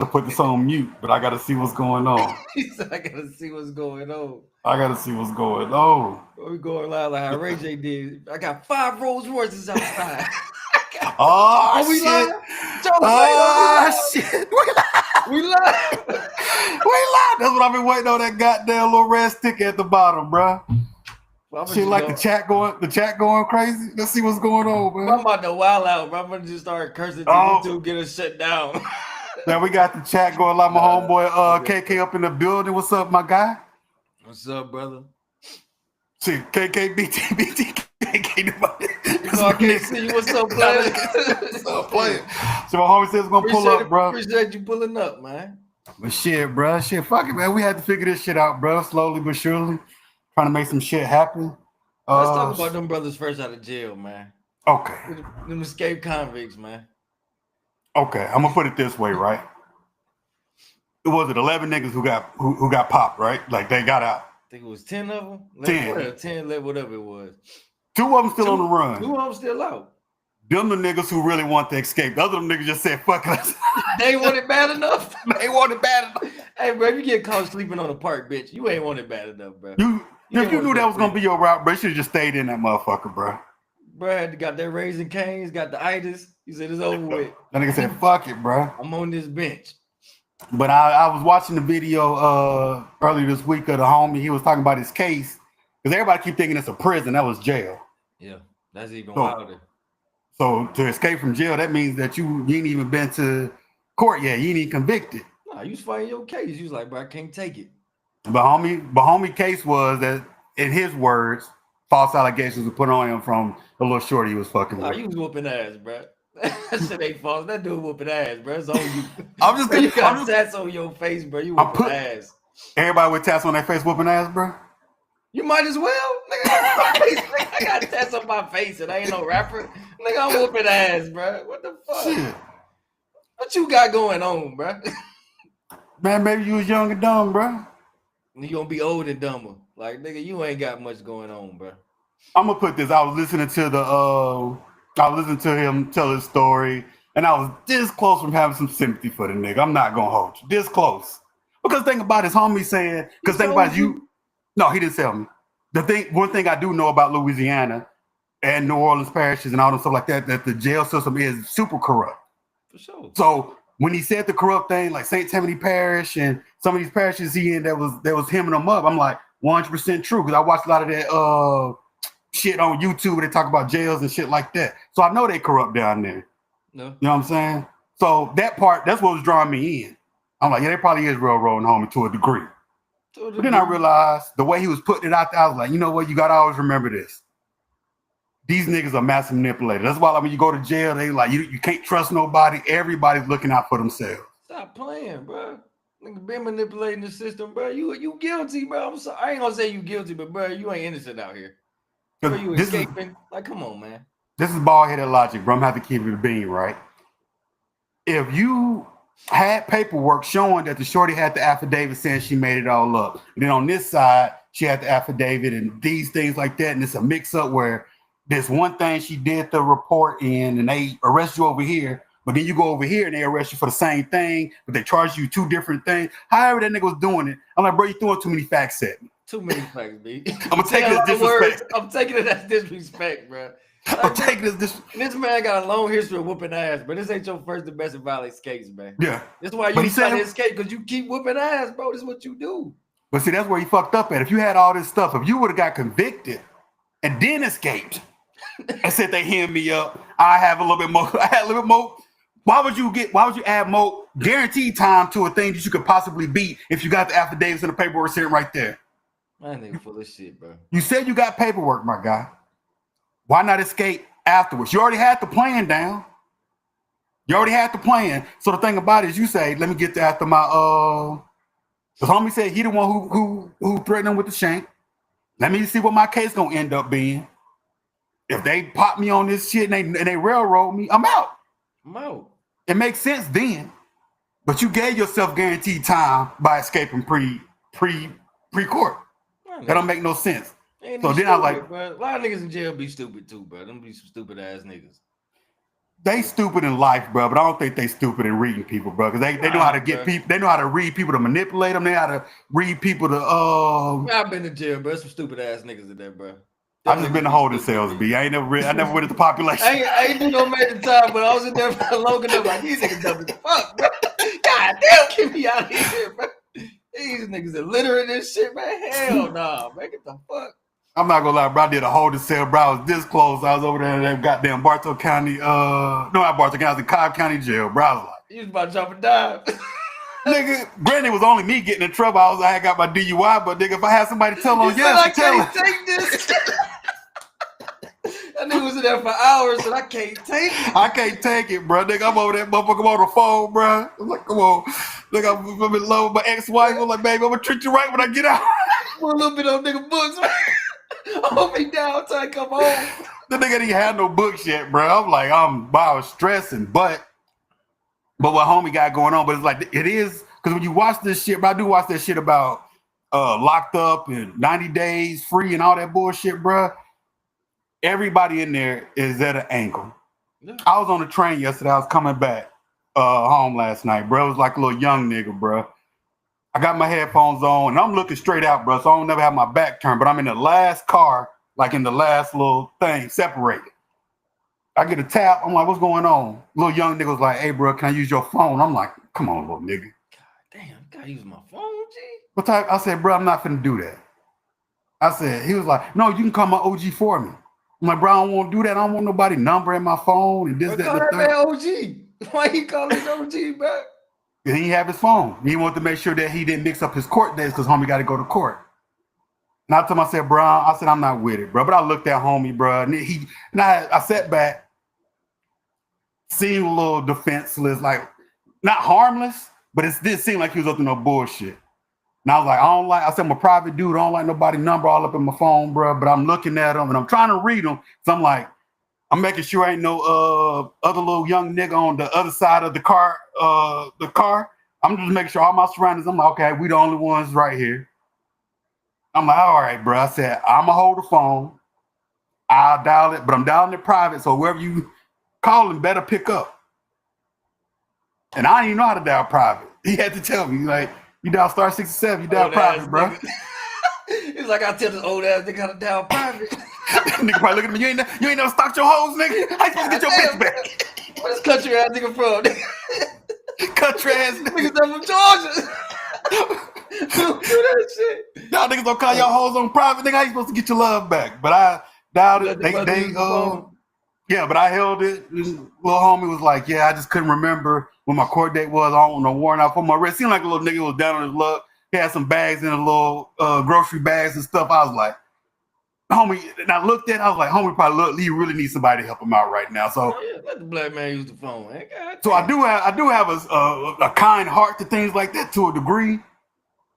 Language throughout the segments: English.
to put this on mute, but I gotta see what's going on. He said, I gotta see what's going on. I gotta see what's going on. We going loud like how Ray J did. I got 5 Rolls Royces outside. Oh we shit! live? Oh shit! We live. We live. That's what I've been waiting on. That goddamn little red sticker at the bottom, bro. Shit, like the chat going crazy. Let's see what's going on, man. I'm about to wild out, bro. I'm gonna just start cursing to YouTube, get us shut down. Now we got the chat going like my homeboy KK up in the building. What's up, my guy? What's up, brother? See, KK, BT, KK. I can't see you. What's up, player? What's up, player? So my homie says gonna pull up, bro. Appreciate you pulling up, man. But shit, bro. Shit, fuck it, man. We had to figure this shit out, bro. Slowly but surely. Trying to make some shit happen. Let's talk about them brothers first out of jail, man. Okay. Them escaped convicts, man. Okay, I'm gonna put it this way, right? It was 11 niggas who got popped, right? Like they got out. I think it was 10 of them. 10, 11, whatever it was. 2 of them still on the run. 2 of them still out. Them the niggas who really want to escape. The other niggas just said, fuck us. They want it bad enough. They want it bad enough. Hey, bro, if you get caught sleeping on a park, bitch, you ain't want it bad enough, bro. If you knew that was gonna be your route, bro, you should have just stayed in that motherfucker, bro. Bro, got that Raising Cane's, got the itis. He said it's over with. That nigga said, fuck it, bro. I'm on this bench. But I was watching the video earlier this week of the homie. He was talking about his case. Because everybody keep thinking it's a prison. That was jail. Yeah, that's even wilder. So to escape from jail, that means that you ain't even been to court yet. You ain't even convicted. Nah, you was fighting your case. You was like, bro, I can't take it. But homie case was that, in his words, false allegations were put on him from the little shorty he was fucking with. You was whooping ass, bro. That shit ain't false. That dude whooping ass, bro. It's on you. You got tats on your face, bro. You whooping ass. Everybody with tats on their face whooping ass, bro? You might as well. Nigga, I got tats on my face and I ain't no rapper. Nigga, I'm whooping ass, bro. What the fuck? Shit. What you got going on, bro? Man, maybe you was young and dumb, bro. You gonna be old and dumber. Like, nigga, you ain't got much going on, bro. I'm gonna put this. I was listening to him tell his story, and I was this close from having some sympathy for the nigga. I'm not gonna hold you. This close. Because think about his homie saying, because think about you. No, he didn't tell me. One thing I do know about Louisiana and New Orleans parishes and all that stuff like that the jail system is super corrupt. For sure. So when he said the corrupt thing, like St. Tammany Parish and some of these parishes he in that was hemming them up, I'm like 100% true, because I watched a lot of that shit on YouTube where they talk about jails and shit like that. So I know they corrupt down there. No. You know what I'm saying? So that part, that's what was drawing me in. I'm like, yeah, they probably is railroading homie to a degree. But then I realized the way he was putting it out there, I was like, you know what? You got to always remember this. These niggas are massive manipulators. That's why, like, when you go to jail, they like, you can't trust nobody. Everybody's looking out for themselves. Stop playing, bro. Nigga been manipulating the system, bro. You guilty, bro. I'm sorry. I ain't gonna say you guilty, but bro, you ain't innocent out here. Bro, you escaping. Like, come on, man. This is bald-headed logic, bro. I'm gonna have to keep it a bean, right? If you had paperwork showing that the shorty had the affidavit saying she made it all up, and then on this side, she had the affidavit and these things like that, and it's a mix-up where there's one thing she did the report in, and they arrest you over here, but then you go over here and they arrest you for the same thing, but they charge you 2 different things. However that nigga was doing it, I'm like, bro, you throwing too many facts at me. Too many facts, B. I'm gonna take it as disrespect. I'm taking it as disrespect, bro. I'm taking it as this man got a long history of whooping ass, but this ain't your first domestic violence case, man. Yeah. This is why you try to escape, because you keep whooping ass, bro. This is what you do. But see, that's where you fucked up at. If you had all this stuff, if you would have got convicted and then escaped and said they hand me up, I had a little bit more. Why would you add more guaranteed time to a thing that you could possibly beat if you got the affidavits and the paperwork sitting right there? Man, they full of shit, bro. You said you got paperwork, my guy. Why not escape afterwards? You already had the plan down. So the thing about it is you say, let me get to after my the homie said he the one who threatened him with the shank. Let me see what my case gonna end up being. If they pop me on this shit and they railroad me, I'm out. It makes sense then. But you gave yourself guaranteed time by escaping pre-court. That don't make no sense. So then I like, bro. A lot of niggas in jail be stupid too, bro. Them be some stupid ass niggas. They stupid in life, bro, but I don't think they stupid in reading people, bro. Because they know how to get people. They know how to read people to manipulate them. They know how to read people to. I've been to jail, bro. Some stupid ass niggas in there, bro. I just been to holding cells, B. I never went into population. I ain't do no major time, but I was in there for long enough. Like these niggas dumb as fuck, bro. God damn, get me out of here, bro. These niggas illiterate and shit, man. Hell nah, man. Get the fuck. I'm not gonna lie, bro. I did a holding cell, bro. I was this close. I was over there in that goddamn Bartow County. No, not Bartow County. I was in Cobb County Jail, bro. I was like, you was about to jump and dive. Nigga, granted, it was only me getting in trouble. I had got my DUI, but nigga, if I had somebody to tell on, yes, tell I can't take this. That nigga was in there for hours, and I can't take it. I can't take it, bro. Nigga, I'm over that motherfucker on the phone, bro. I'm like, come on. Nigga, I'm in love with my ex-wife. I'm like, baby, I'm gonna treat you right when I get out. For a little bit on nigga books, man. Hold me down till I come home. The nigga didn't have no books yet, bro. I'm like, I was stressing, but what homie got going on, but it's like, it is, because when you watch this shit, bro, I do watch that shit about locked up and 90 days free and all that bullshit, bro. Everybody in there is at an angle. Yeah. I was on the train yesterday. I was coming back home last night, bro. It was like a little young nigga, bro. I got my headphones on and I'm looking straight out, bro. So I don't never have my back turned, but I'm in the last car, like in the last little thing, separated. I get a tap. I'm like, what's going on? Little young nigga was like, hey, bro, can I use your phone? I'm like, come on, little nigga. God damn, I gotta use my phone, G. What type? I said, bro, I'm not finna do that. I said, he was like, no, you can call my OG for me. I'm like, bro, I don't want to do that. I don't want nobody number in my phone and this, that, the third. OG. Why you calling his OG back? He didn't have his phone. He wanted to make sure that he didn't mix up his court days because homie got to go to court. And I told him, I said, bro, I said, I'm not with it, bro. But I looked at homie, bro, and I sat back, seemed a little defenseless, like not harmless, but it did seem like he was up to no bullshit. And I was like, I said, I'm a private dude. I don't like nobody number all up in my phone, bro. But I'm looking at him and I'm trying to read him. So I'm like, I'm making sure ain't no other little young nigga on the other side of the car. I'm just making sure all my surroundings. I'm like, okay, we the only ones right here. I'm like, all right, bro. I said, I'm gonna hold the phone. I'll dial it, but I'm dialing it private. So whoever you calling better pick up. And I didn't even know how to dial private. He had to tell me, like, you dial *67, you dial private, bro. It's like I tell this old ass nigga how to dial private. Nigga probably looking at me. You ain't never stocked your hoes, nigga. How you supposed to get your bitch back? Where this country ass nigga from? Country ass nigga. Niggas from Georgia. Do that shit. Y'all niggas don't call y'all hoes on private, nigga. How you supposed to get your love back? But I dialed it. Yeah, but I held it. Little homie was like, yeah, I just couldn't remember when my court date was. I don't know, warrant out for my arrest. Seemed like a little nigga was down on his luck. He had some bags in a little grocery bags and stuff. I was like, homie, and I looked at it, I was like, homie probably he really needs somebody to help him out right now. So let the black man use the phone, man. So I do have a kind heart to things like that to a degree.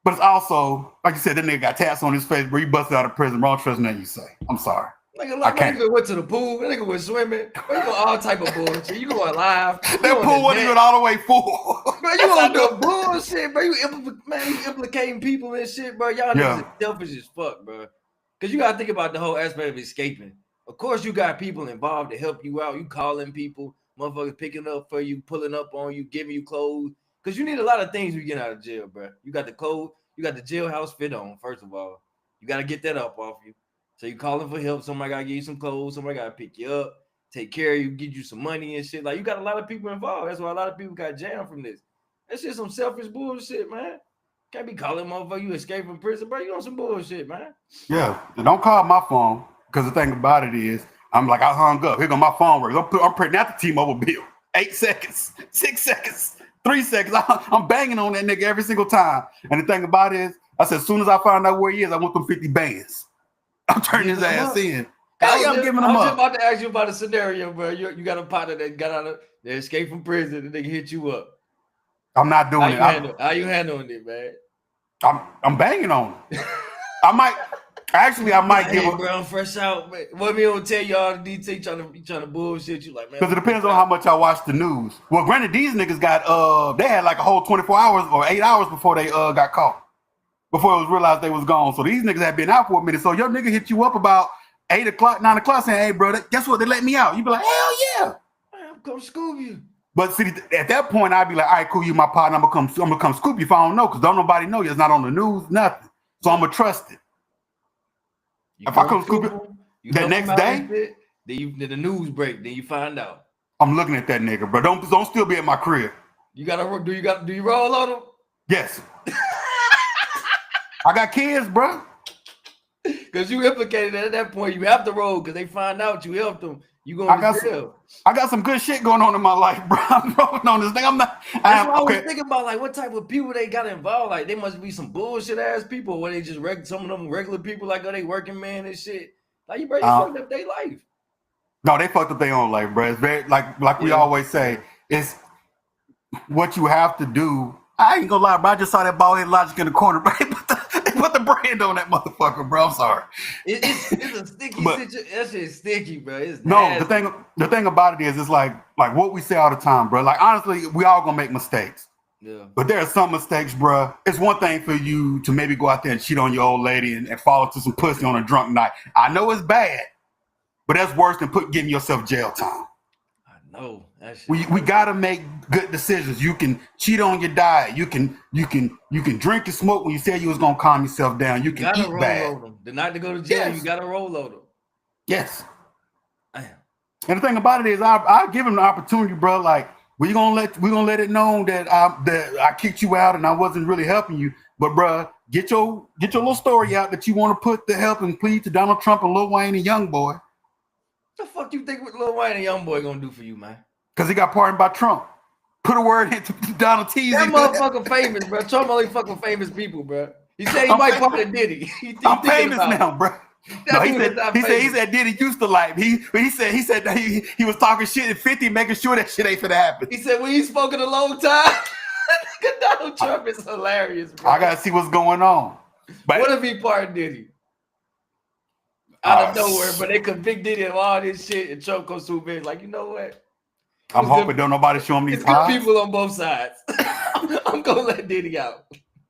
But it's also, like you said, that nigga got tats on his face, bro. You busted out of prison. Wrong trust nothing you say. I'm sorry. Nigga went to the pool. That nigga was swimming. Bro, you go all type of bullshit. You going live. That pool wasn't even all the way full. Bro, you on the bullshit, bro. You implicating people and shit, bro. Y'all niggas are selfish as fuck, bro. Because you got to think about the whole aspect of escaping. Of course, you got people involved to help you out. You calling people, motherfuckers picking up for you, pulling up on you, giving you clothes. Because you need a lot of things when you get out of jail, bro. You got the clothes. You got the jailhouse fit on, first of all. You got to get that up off you. So you calling for help. Somebody got to give you some clothes. Somebody got to pick you up, take care of you, give you some money and shit. Like, you got a lot of people involved. That's why a lot of people got jammed from this. That's just some selfish bullshit, man. Can't be calling motherfucker you escape from prison, bro. You on some bullshit, man. Yeah, and don't call my phone, because the thing about it is, I'm like, I hung up. Here go my phone work. I'm printing out the T-Mobile bill. 8 seconds, 6 seconds, 3 seconds. I'm banging on that nigga every single time. And the thing about it is, I said, as soon as I find out where he is, I want them 50 bands. I'm turning his ass in. I'm giving him up. I was just about to ask you about a scenario, bro. You got a partner that got out of, they escaped from prison, and they hit you up. I'm not doing it. How you handling it, man? I'm banging on him. I might give him. Bro, I'm fresh out, man. What me don't tell you all the details, trying to bullshit you, like, man. Because it depends on how much I watch the news. Well, granted, these niggas got they had like a whole 24 hours or 8 hours before they got caught. Before it was realized they was gone. So these niggas had been out for a minute. So your nigga hit you up about 8 o'clock, 9 o'clock saying, hey, bro, guess what? They let me out. You be like, hell yeah. come scoop you. But see, at that point, I'd be like, all right, cool, you my partner. I'm gonna come scoop you if I don't know, because don't nobody know you. It's not on the news, nothing. So I'm gonna trust it. If I come scoop you that next day, then the news break, then you find out. I'm looking at that nigga, bro. Don't still be at my crib. You do you roll on him? Yes. I got kids, bro. Because you implicated at that point, you have to roll because they find out you helped them. You going to jail. I got some good shit going on in my life, bro. I'm rolling on this thing. I'm not. That's why I was thinking about like what type of people they got involved. Like they must be some bullshit ass people, where they just some of them regular people like they working man and shit. Like you fucked up their life. No, they fucked up their own life, bro. It's very like we always say, it's what you have to do. I ain't gonna lie, bro. I just saw that bald head Logic in the corner, bro. Put the brand on that motherfucker, bro. I'm sorry. It's a sticky situation. That shit's sticky, bro. It's no, nasty. the thing about it is, it's like what we say all the time, bro. Like honestly, we all gonna make mistakes. Yeah. But there are some mistakes, bro. It's one thing for you to maybe go out there and cheat on your old lady and fall into some pussy on a drunk night. I know it's bad, but that's worse than giving yourself jail time. No, we gotta make good decisions. You can cheat on your diet. You can drink and smoke when you said you was gonna calm yourself down. You can eat bad. The night to go to jail, you gotta roll over. Yes. Damn. And the thing about it is, I give him the opportunity, bro. Like we gonna let it known that I kicked you out and I wasn't really helping you. But bro, get your little story out that you want to put the help and plead to Donald Trump and Lil Wayne and Young Boy. What the fuck you think what Lil Wayne and Young Boy gonna do for you, man? Because he got pardoned by Trump. Put a word into Donald T. That motherfucker famous, bro. Trump only fucking famous people, bro. He said he might pardon Diddy. I'm famous now, bro. No, he said Diddy used to like me. He said that he was talking shit at 50, making sure that shit ain't finna happen. He said, we ain't spoken a long time. Donald Trump is hilarious, bro. I gotta see what's going on. But what if he pardoned Diddy? Out of nowhere, but they convict Diddy of all this shit, and Trump goes through big. Like, you know what? I'm hoping don't nobody show him these good people on both sides. I'm gonna let Diddy out.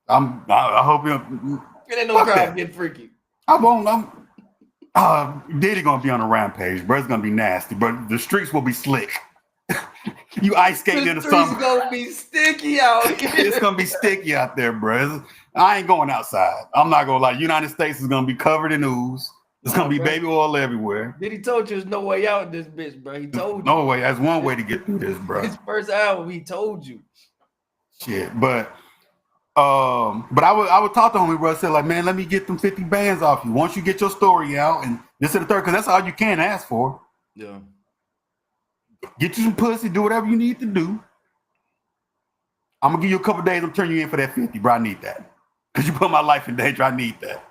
I hope him. It ain't no crowd get freaky. Diddy gonna be on a rampage, bro. It's gonna be nasty, but the streets will be slick. You ice skating in the summer. It's gonna be sticky out here. It's gonna be sticky out there, bro. I ain't going outside. I'm not gonna lie. United States is gonna be covered in ooze. There's gonna be baby oil everywhere. Diddy told you there's no way out in this bitch, bro. He told you. No way. That's one way to get through this, bro. His first album, he told you. Shit, but I would talk to homie, bro. I said, like, man, let me get them 50 bands off you. Once you get your story out, and this is the third, because that's all you can ask for. Yeah. Get you some pussy, do whatever you need to do. I'm gonna give you a couple days. I'm turning you in for that 50, bro. I need that. Because you put my life in danger. I need that.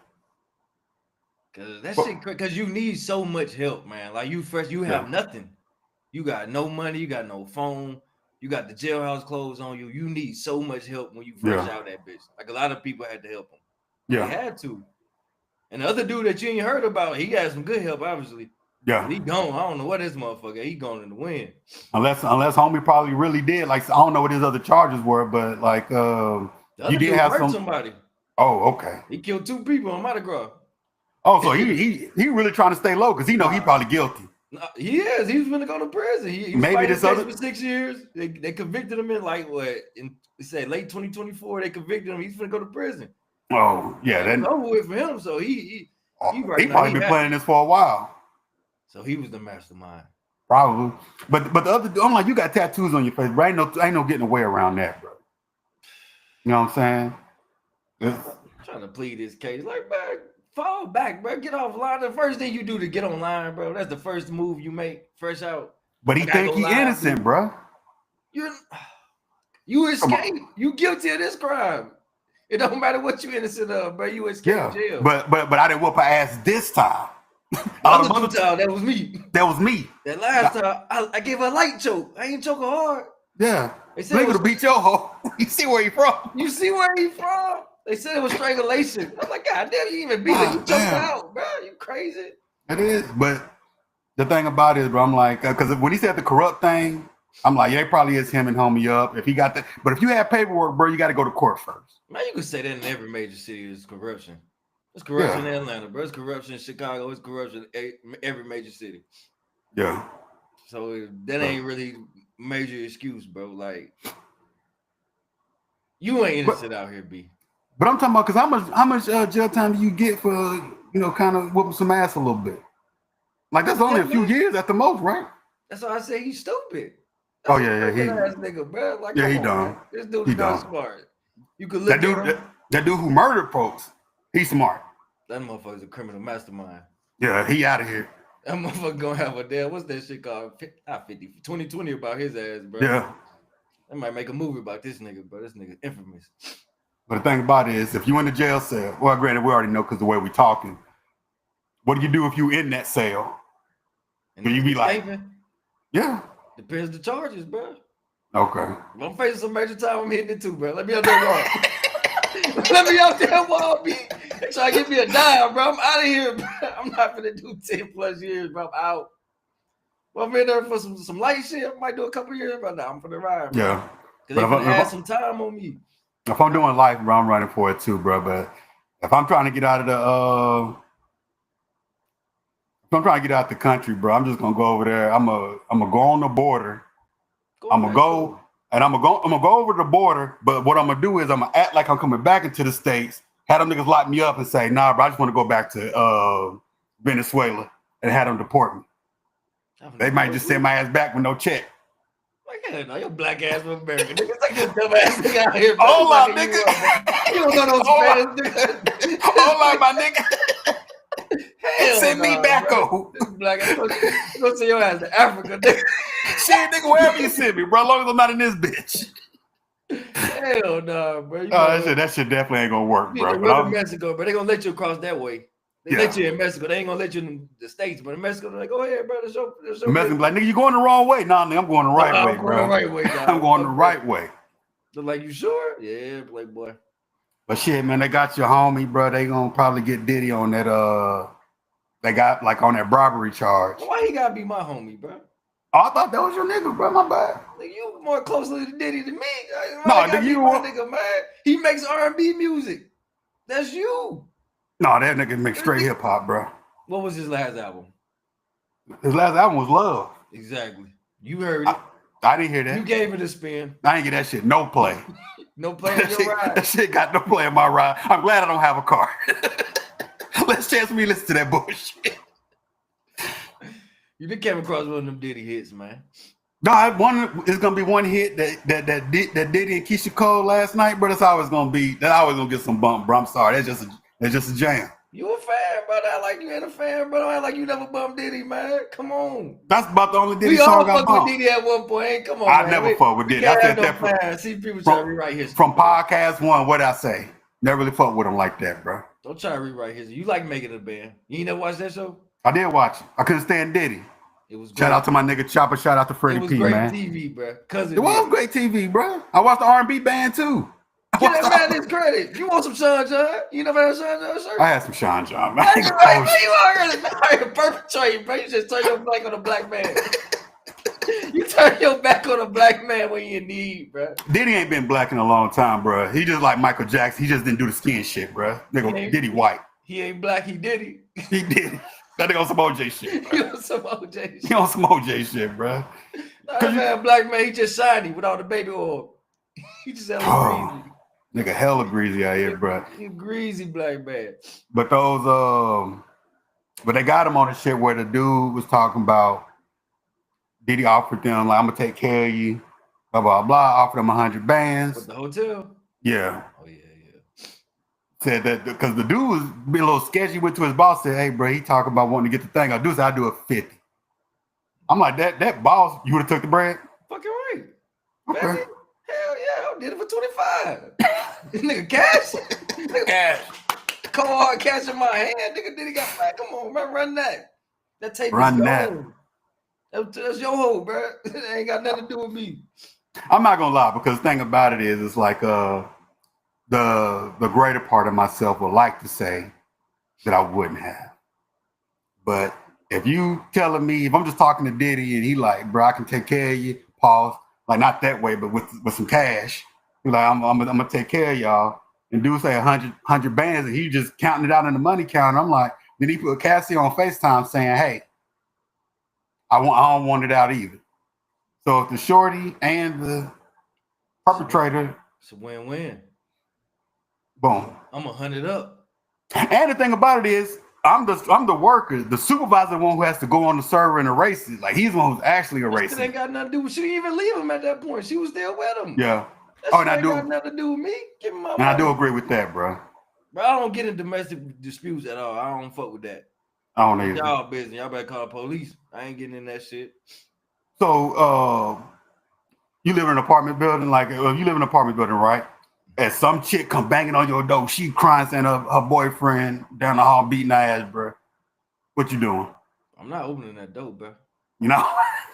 Because you need so much help, man. Like you have nothing. You got no money, you got no phone, you got the jailhouse clothes on you. You need so much help when you fresh out that bitch. Like a lot of people had to help him. Yeah. They had to. And the other dude that you ain't heard about, he had some good help, obviously. Yeah. He gone. I don't know what this motherfucker. He gone in the wind. Unless homie probably really did. Like I don't know what his other charges were, but like you did have somebody. Oh, okay. He killed 2 people on Mardi Gras. Oh, so he really trying to stay low because he know he probably guilty. He is. He's gonna go to prison. He maybe this other for 6 years. They convicted him in like what? They said late 2024. They convicted him. He's gonna go to prison. Oh yeah, that's over with for him. So he probably been planning this for a while. So he was the mastermind. Probably, but the other, I'm like, you got tattoos on your face, bro. Ain't no getting away around that, bro. You know what I'm saying? Trying to plead this case, like, man. Fall back, bro. Get offline. The first thing you do to get online, bro. That's the first move you make fresh out. But he think he innocent, dude. Bro. You escape. You guilty of this crime. It don't matter what you innocent of, bro. You escape jail. But I didn't whoop her ass this time. Other time, that was me. That was me. That last time, I gave her a light choke. I ain't choke her hard. Yeah. They to beat your hoe. You see where he from. You see where he from. They said it was strangulation. I'm like, God damn, you even beat her. You choked out, bro. You crazy. It is. But the thing about it is, bro, I'm like, because when he said the corrupt thing, I'm like, yeah, it probably is him and homie up. If he got that. But if you have paperwork, bro, you got to go to court first. Man, you can say that in every major city is corruption. It's corruption in Atlanta, bro. It's corruption in Chicago. It's corruption in every major city. Yeah. So that ain't really major excuse, bro. Like you ain't innocent out here, B. But I'm talking about because how much jail time do you get for kind of whooping some ass a little bit? Like that's only a few years at the most, right? That's why I say he's stupid. That's he ass nigga, bro. Like, yeah, he on, dumb. Man. This dude is not smart. You could look that dude, at him. That dude who murdered folks, he's smart. That motherfucker's a criminal mastermind. Yeah, he out of here. That motherfucker gonna have a damn, what's that shit called? Not 2020 about his ass, bro. Yeah. They might make a movie about this nigga, bro. This nigga infamous. But the thing about it is, if you in the jail cell, well, granted, we already know because the way we talking. What do you do if you in that cell? And you be like, yeah. Depends the charges, bro. Okay. If I'm facing some major time, I'm hitting it too, bro. Let me out there wall. Let me out there wall, B. Try to give me a dime, bro. I'm out of here, bro. I'm not gonna do 10 plus years, bro. I'm out. Well, I'm in there for some light shit. I might do a couple years, but now I'm for the ride, bro. Yeah. Because they gonna add some time on me. If I'm doing life, bro, I'm running for it too, bro. But if I'm trying to get out of the country, bro, I'm just gonna go over there. I'm gonna go on the border. I'm gonna go over the border. But what I'm gonna do is I'm gonna act like I'm coming back into the States. Have them niggas lock me up and say, nah, bro, I just want to go back to Venezuela and have them deport me. They might just send my ass back with no check. Like, no, your black ass from America. Niggas like this dumb ass nigga out here. Hold on, nigga. You don't know those fans, nigga. Hold on, my nigga. Hell send me back, oh. This black ass. Go send your ass to Africa, nigga. Shit, nigga, wherever you send me, bro, as long as I'm not in this bitch. Hell no, bro. That shit definitely ain't gonna work, bro. But Mexico, bro. They gonna let you cross that way. They let you in Mexico. They ain't gonna let you in the States, but in Mexico, they're like, go ahead, bro. Mexico like, nigga, you going the wrong way. Nah, nigga, I'm going the right way, bro. I'm going the right way. They're like, you sure? Yeah, playboy. But shit, man, they got your homie, bro. They gonna probably get Diddy on that. They got like on that robbery charge. Why he gotta be my homie, bro? Oh, I thought that was your nigga, bro. My bad. You more closely to Diddy than me. No, nigga, you my nigga, man. He makes R&B music. That's you. No, that nigga makes straight hip hop, bro. What was his last album? His last album was Love. Exactly. You heard it. I didn't hear that. You gave it a spin. I didn't get that shit. No play. No play in your ride. That shit got no play in my ride. I'm glad I don't have a car. Let's chance me listen to that bullshit. You done came across one of them Diddy hits, man. No, it's gonna be one hit that Diddy and Keisha Cole last night, bro. That's always gonna get some bump, bro. I'm sorry. That's just a jam. You a fan, bro. I like you ain't a fan, bro. I like you never bumped Diddy, man. Come on. That's about the only Diddy song I bumped. We all fucked with Diddy at one point. Come on, I never fucked with Diddy. I said that see people try to rewrite history. From podcast one, what I say? Never really fucked with him like that, bro. Don't try to rewrite history. You like making a band. You ain't never watched that show? I did watch it. I couldn't stand Diddy. It was great. Shout out to my nigga Chopper. Shout out to Freddie P, man. It was great TV, bro. It was great TV, bro. I watched the R&B band too. Give that man his credit. You want some Sean John? You never had Sean John shirt? I had some Sean John, man. You are perpetrating, bro. You just turn your back on a black man. You turn your back on a black man when you in need, bro. Diddy ain't been black in a long time, bro. He just like Michael Jackson. He just didn't do the skin shit, bro. Nigga, Diddy white. He ain't black. He Diddy. He did. That nigga on some OJ shit. He on some OJ shit. He on some OJ shit, bro. Nah, that man, black man, he just shiny with all the baby oil. He just hella greasy. Nigga hella greasy out here, bro. He greasy black man. But but they got him on the shit where the dude was talking about Diddy offered them, like, I'm gonna take care of you, blah, blah, blah, offered them 100 bands. With the hotel? Yeah. Oh, yeah. Said that because the dude was being a little sketchy, went to his boss, said, hey, bro, he talking about wanting to get the thing. I'll do it 50. I'm like, that boss, you would have took the bread? Fucking right. Okay. Baby, hell yeah, I did it for 25. This nigga cash? Nigga cash. Cold hard cash in my hand. Nigga, did he got back? Come on, man, run that. That tape run is that. gone. That's your hoe, bro. It ain't got nothing to do with me. I'm not gonna lie, because the thing about it is, it's like the greater part of myself would like to say that I wouldn't have. But if you telling me, if I'm just talking to Diddy and he like, bro, I can take care of you, pause, like not that way, but with some cash, he like, I'm gonna take care of y'all. And dude say 100 bands, and he just counting it out in the money counter. I'm like, then he put Cassie on FaceTime saying, hey, I don't want it out either. So if the shorty and the perpetrator, it's a win-win. boom. I'm 100 up. And the thing about it is, I'm the worker. The supervisor, the one who has to go on the server and erase it. Like he's the one who's actually erasing. That ain't got nothing to do with. She didn't even leave him at that point. She was still with him. Yeah. That shit ain't got nothing to do with me. Give me my money. I do agree with that, bro. But I don't get in domestic disputes at all. I don't fuck with that. I don't either. Y'all business. Y'all better call the police. I ain't getting in that shit. So, you live in an apartment building, like you live in an apartment building, right? And some chick come banging on your door, she crying, saying her boyfriend down the hall beating her ass, bro. What you doing? I'm not opening that door, bro. You know?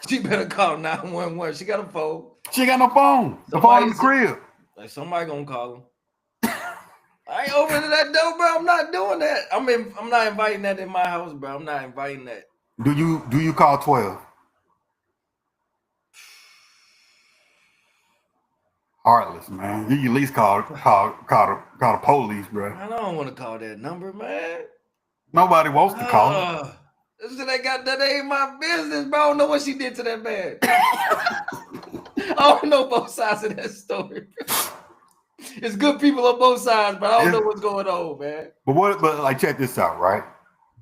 She better call 911. She got a phone. She ain't got no phone. The phone in the crib. Like somebody gonna call him. I ain't opening that door, bro. I'm not doing that. I'm not inviting that in my house, bro. I'm not inviting that. Do you call 12? Heartless, man. You at least call the police, bro. I don't want to call that number, man. Nobody wants to call it. That ain't my business, bro. I don't know what she did to that man. I don't know both sides of that story. It's good people on both sides, but I don't know what's going on, man. But like check this out, right?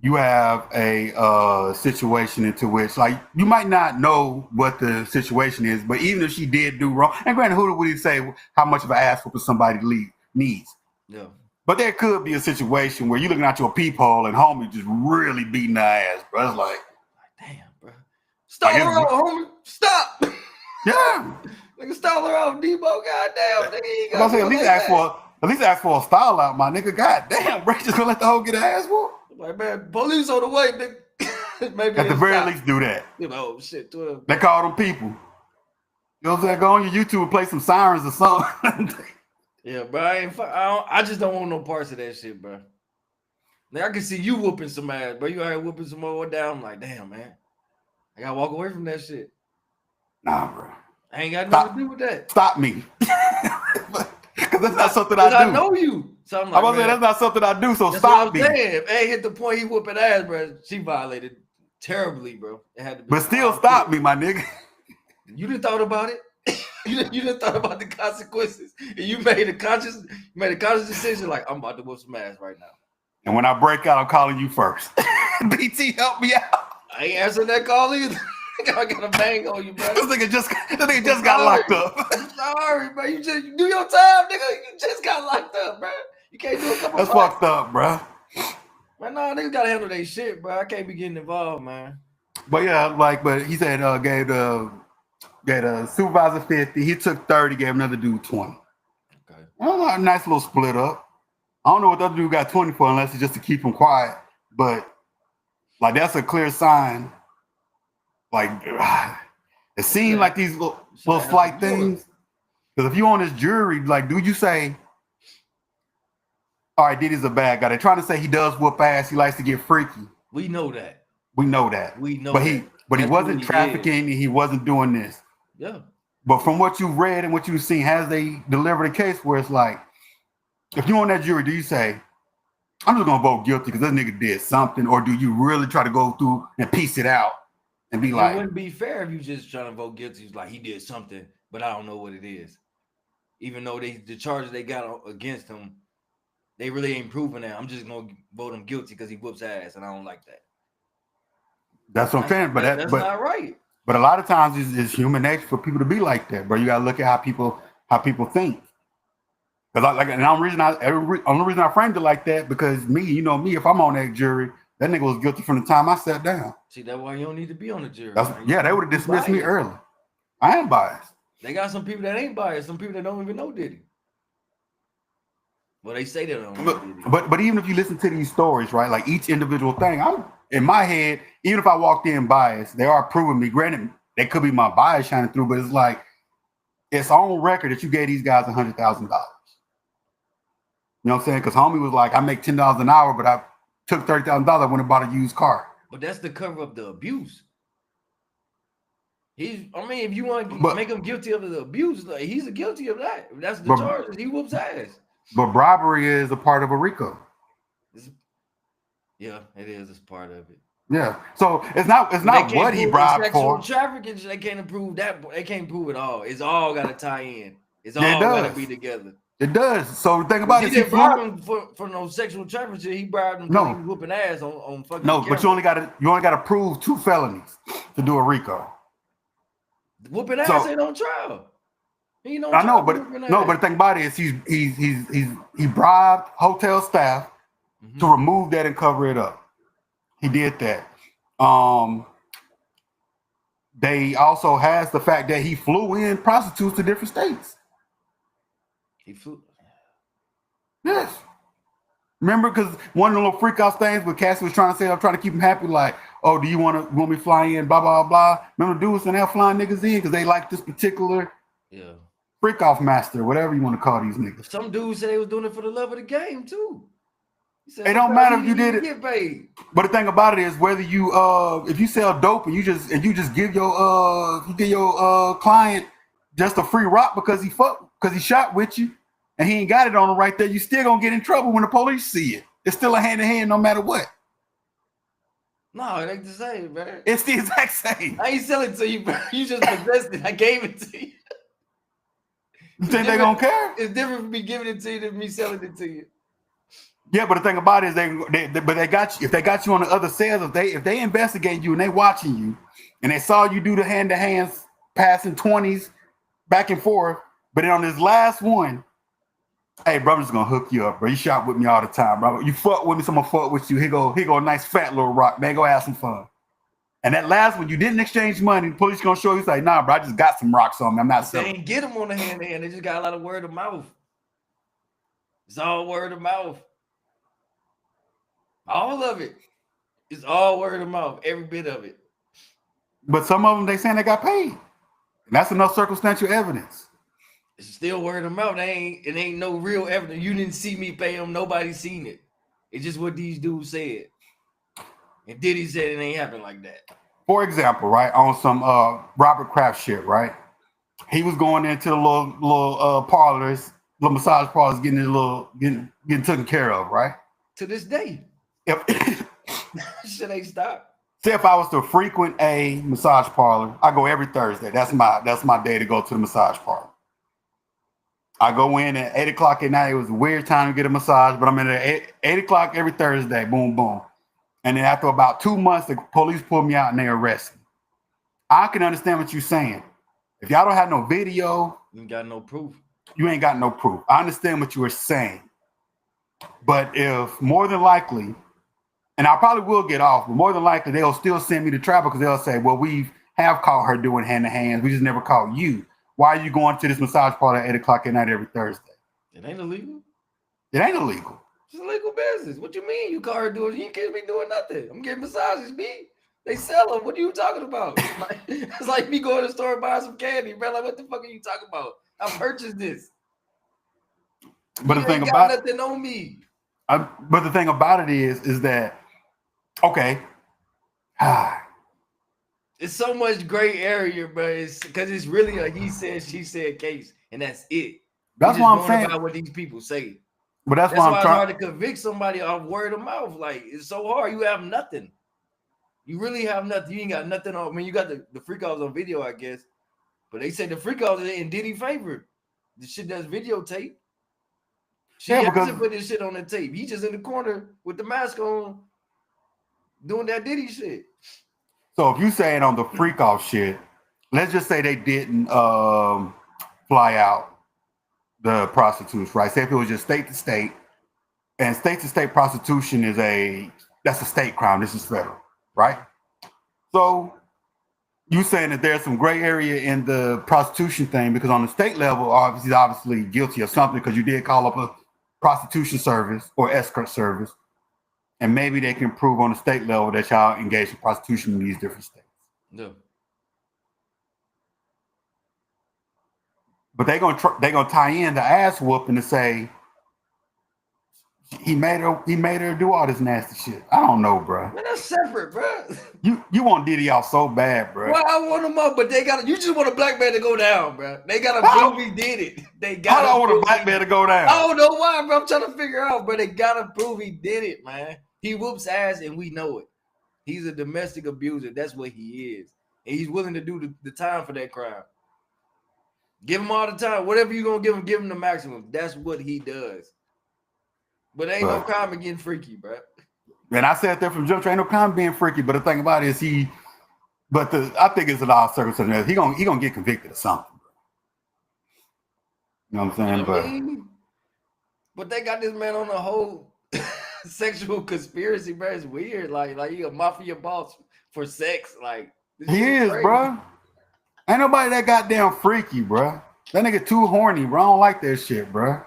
You have a situation into which, like, you might not know what the situation is, but even if she did do wrong, and granted, who would he say how much of an ass whooping somebody needs? Yeah. But there could be a situation where you're looking out your peephole and homie just really beating her ass, bro. It's like, damn, bro. Stall her off, homie. Stop. Yeah. Nigga, stall her off, Debo. Goddamn, nigga. I'm saying, at least ask for a stall out, my nigga. Goddamn, bro. Just gonna let the hoe get her ass whooped? Like, man, police on the way, nigga. Maybe at the very least do that. You know, shit, 12. They call them people. You know what I'm saying? Go on your YouTube and play some sirens or something. Yeah, bro. I just don't want no parts of that shit, bro. Now I can see you whooping some ass, bro. You out here whooping some more down. I'm like, damn, man. I gotta walk away from that shit. Nah, bro. I ain't got nothing to do with that. Stop me. Because that's not something I do. I know you. So I'm like, I was saying that's not something I do, so stop me. If A hit the point, he whooping ass, bro. She violated terribly, bro. It had to be. But still stop me, my nigga. You done thought about it? You done thought about the consequences, and you made a conscious decision. Like, I'm about to whoop some ass right now. And when I break out, I'm calling you first. BT, help me out. I ain't answering that call either. I got a bang on you, bro. This nigga just got locked up. I'm sorry, bro. You do your time, nigga. You just got locked up, bro. You can't do a couple. That's fucked up, bro. Man, nah, niggas gotta handle their shit, bro. I can't be getting involved, man. But yeah, but he said gave the supervisor 50. He took 30, gave another dude 20. Okay. Well, a nice little split up. I don't know what the other dude got 20 for unless it's just to keep him quiet. But like that's a clear sign. Like it seems like these little slight things. Because if you on this jury, like, do you say, all right, Diddy's a bad guy? They're trying to say he does whoop ass. He likes to get freaky. We know that. We know that. But he wasn't trafficking and he wasn't doing this. Yeah. But from what you read and what you've seen, has they delivered a case where it's like, if you're on that jury, do you say, I'm just gonna vote guilty because this nigga did something, or do you really try to go through and piece it out and be like, it wouldn't be fair if you just trying to vote guilty. It's like he did something, but I don't know what it is. Even though the charges they got against him, they really ain't proving that. I'm just gonna vote him guilty because he whoops ass, and I don't like that. That's what I'm saying, but that's not right. But a lot of times it's human nature for people to be like that, bro. You gotta look at how people think. Because the only reason I framed it like that because me, if I'm on that jury, that nigga was guilty from the time I sat down. See, that's why you don't need to be on the jury. They would have dismissed me early. I am biased. They got some people that ain't biased. Some people that don't even know Diddy. Well, they say they don't know Diddy. But even if you listen to these stories, right, like each individual thing, I'm in my head, even if I walked in biased, they are proving me. Granted, they could be my bias shining through, but it's like, it's on record that you gave these guys $100,000. You know what I'm saying? Because homie was like, I make $10 an hour, but I took $30,000. I went and bought a used car. But that's the cover of the abuse. If you want to make him guilty of the abuse, like, he's guilty of that. That's the charge. He whoops ass. But bribery is a part of a RICO. Yeah, it is. It's part of it. Yeah. So it's not what he bribed sexual for. trafficking. They can't prove that. They can't prove it all. It's all got to tie in. It's Yeah, it all got to does. be together. It does. So the thing Because about he it is he didn't bribe flew. him for no sexual trafficking. He bribed him because he No, was whooping ass on fucking no, but you camera. only gotta prove 2 felonies to do a RICO. Whooping ass So ain't on trial. He ain't on I know, trial for but whooping no, ass. but the thing about it is he bribed hotel staff to remove that and cover it up. He did that. They also has the fact that he flew in prostitutes to different states. He flew. Yes. Remember, because one of the little freak out things where Cassie was trying to say, I'm trying to keep him happy, like, oh, do you want me fly in, blah, blah, blah. Remember dudes in there flying niggas in because they like this particular freak off master, whatever you want to call these niggas. Some dudes said they was doing it for the love of the game, too. It don't matter if you did it. Get paid. But the thing about it is whether you if you sell dope and you just give your client just a free rock because he shot with you and he ain't got it on him right there, you still gonna get in trouble when the police see it. It's still a hand in hand no matter what. No, it ain't the same, man. It's the exact same. I ain't selling it to you, bro. You just possessed it. I gave it to you. You think they gonna care? It's different from me giving it to you than me selling it to you. Yeah, but the thing about it is they got you. If they got you on the other sales, if they investigate you and they watching you, and they saw you do the hand to hands passing 20s back and forth, but then on this last one, hey, bro, I'm just gonna hook you up, bro. You shot with me all the time, bro. You fuck with me, so I'm gonna fuck with you. Here go a nice fat little rock, man. Go have some fun. And that last one, you didn't exchange money. The police gonna show you, say, nah, bro, I just got some rocks on me. I'm not selling. They ain't get them on the hand to hand. They just got a lot of word of mouth. It's all word of mouth. All of it. It's all word of mouth. Every bit of it. But some of them, they saying they got paid. And that's enough circumstantial evidence. It's still word of mouth. It ain't no real evidence. You didn't see me pay them. Nobody seen it. It's just what these dudes said. And Diddy said it ain't happen like that. For example, right, on some Robert Kraft shit, right? He was going into the little parlors, little massage parlors, getting taken care of, right? To this day. If shit ain't stopped. Say if I was to frequent a massage parlor, I go every Thursday. That's my day to go to the massage parlor. I go in at 8 o'clock at night. It was a weird time to get a massage, but I'm in at 8 o'clock every Thursday. Boom, boom. And then after about 2 months, the police pulled me out and they arrest me. I can understand what you're saying. If y'all don't have no video, you ain't got no proof. You ain't got no proof. I understand what you were saying. But if more than likely, and I probably will get off, but more than likely they'll still send me to travel because they'll say, well, we have caught her doing hand to hands. We just never caught you. Why are you going to this massage parlor at 8 o'clock at night every Thursday? It ain't illegal. It ain't illegal. It's a legal business. What you mean you caught her doing? You can't be doing nothing. I'm getting massages, B. They sell them. What are you talking about? It's like me going to the store and buying some candy, bro. Like, what the fuck are you talking about? I purchased this. But you the thing ain't about got nothing on me. But the thing about it is that okay. It's so much gray area, bro. It's because it's really a he said, she said case, and that's it. That's why I'm saying about what these people say. But that's why it's hard to convict somebody off word of mouth. Like, it's so hard. You have nothing. You really have nothing. You ain't got nothing on. I mean, you got the freak offs on video, I guess. But they said the freak offs in Diddy favor. The shit that's videotape. She has to put this shit on the tape. He just in the corner with the mask on doing that Diddy shit. So if you saying on the freak off shit, let's just say they didn't fly out the prostitutes, right? Say if it was just state to state, and state to state prostitution that's a state crime. This is federal, right? So you saying that there's some gray area in the prostitution thing because on the state level, obviously guilty of something because you did call up a prostitution service or escort service, and maybe they can prove on the state level that y'all engaged in prostitution in these different states. No. But they're gonna tie in the ass whooping to say he made her do all this nasty shit. I don't know, bro. Man, that's separate, bro. You want Diddy off so bad, bro. Well, I want him up, but you just want a black man to go down, bro. They gotta prove he did it. How do I want a black man to go down? I don't know why, bro. I'm trying to figure out, but they gotta prove he did it, man. He whoops ass and we know it. He's a domestic abuser. That's what he is. And he's willing to do the time for that crime. Give him all the time. Whatever you're going to give him the maximum. That's what he does. But ain't no crime in getting freaky, bro. And I said that from jump, ain't no crime being freaky. But the thing about it is I think it's a lot of circumstances. He gonna get convicted of something. Bro. You know what I'm saying? But they got this man on a whole sexual conspiracy, bro. It's weird. Like he a mafia boss for sex. Like he is, crazy. Bro. Ain't nobody that goddamn freaky, bro. That nigga too horny, bro. I don't like that shit, bro.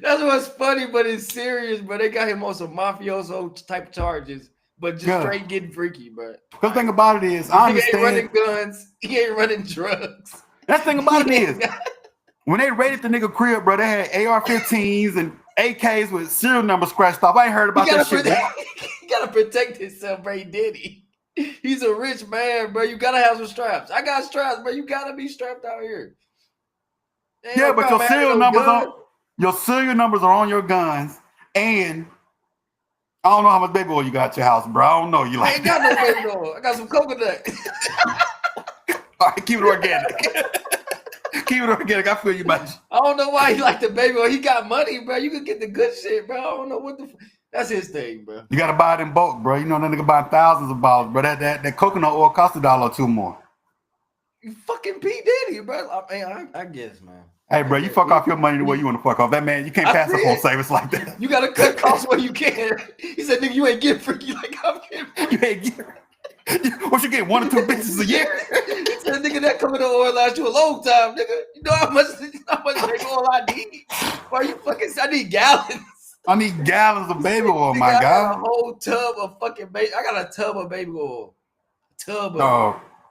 That's what's funny, but it's serious, bro. They got him on some mafioso type charges, but just straight getting freaky, bro. The thing about it is, I understand. He ain't running guns. He ain't running drugs. That thing about it is, when they raided the nigga crib, bro, they had AR-15s and AKs with serial numbers scratched off. I ain't heard about that shit. He gotta protect himself, bro. He did. He's a rich man, bro. You gotta have some straps. I got straps, bro. You gotta be strapped out here. Yeah, but your serial numbers are on your guns, and I don't know how much baby oil you got at your house, bro. I don't know. You like? I ain't got no baby oil. I got some coconut. All right, keep it organic. Keep it organic. I feel you, man. I don't know why he like the baby oil. He got money, bro. You can get the good shit, bro. I don't know what the. That's his thing, bro. You gotta buy it in bulk, bro. You know that nigga buying thousands of bottles, bro. That coconut oil costs $1 or $2 more. You fucking P. Diddy, bro. I guess, man. Hey, bro, you fuck off your money the way you want to fuck off. That man, you can't pass up on savings like that. You gotta cut costs where you can. He said, nigga, you ain't getting freaky like I'm getting freaky. You ain't getting. What you get, 1 or 2 bitches a year? He said, nigga, that coming to oil last you a long time, nigga. You know how much baby oil I need? Why you fucking? I need gallons. I need gallons of baby oil, my guy. I got a whole tub of fucking baby. I got a tub of baby oil.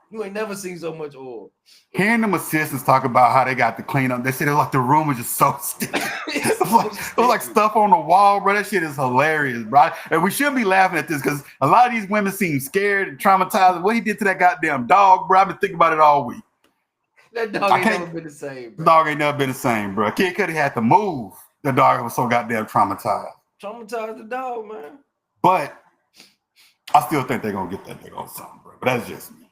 You ain't never seen so much oil. Hearing them assistants talk about how they got to clean up, they said like the room was just so sticky. It was like stuff on the wall, bro. That shit is hilarious, bro. And we shouldn't be laughing at this because a lot of these women seem scared and traumatized. What he did to that goddamn dog, bro. I've been thinking about it all week. That dog ain't never been the same, bro. Dog ain't never been the same, bro. Kid Cudi had to move. The dog was so goddamn traumatized. Traumatized the dog, man. But I still think they're gonna get that nigga on something, bro. But that's just me.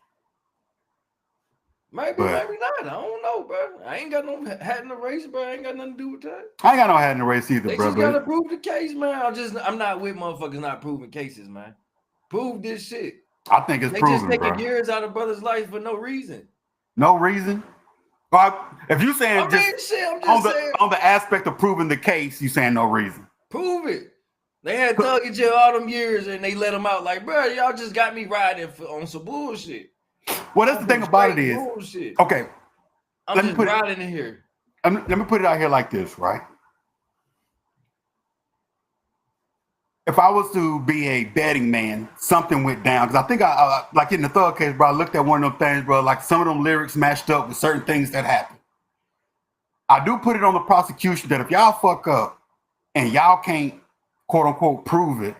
Maybe not. I don't know, bro. I ain't got no hat in the race, bro. I ain't got nothing to do with that. I ain't got no hat in the race either, they bro. They just gotta prove the case, man. I'm not with motherfuckers not proving cases, man. Prove this shit. I think it's proven, just taking years out of brother's life for no reason. No reason? Well, if you saying I'm just saying. On the aspect of proving the case, you saying no reason. Prove it. They had Thug in jail all them years and they let him out like, bro, y'all just got me riding on some bullshit. Well, that's the thing about it is, bullshit. Okay. I'm just riding in here. Let me put it out here like this, right? If I was to be a betting man, something went down. Because I think I like in the Thug case, bro, I looked at one of them things, bro, like some of them lyrics matched up with certain things that happened. I do put it on the prosecution that if y'all fuck up and y'all can't, quote unquote, prove it,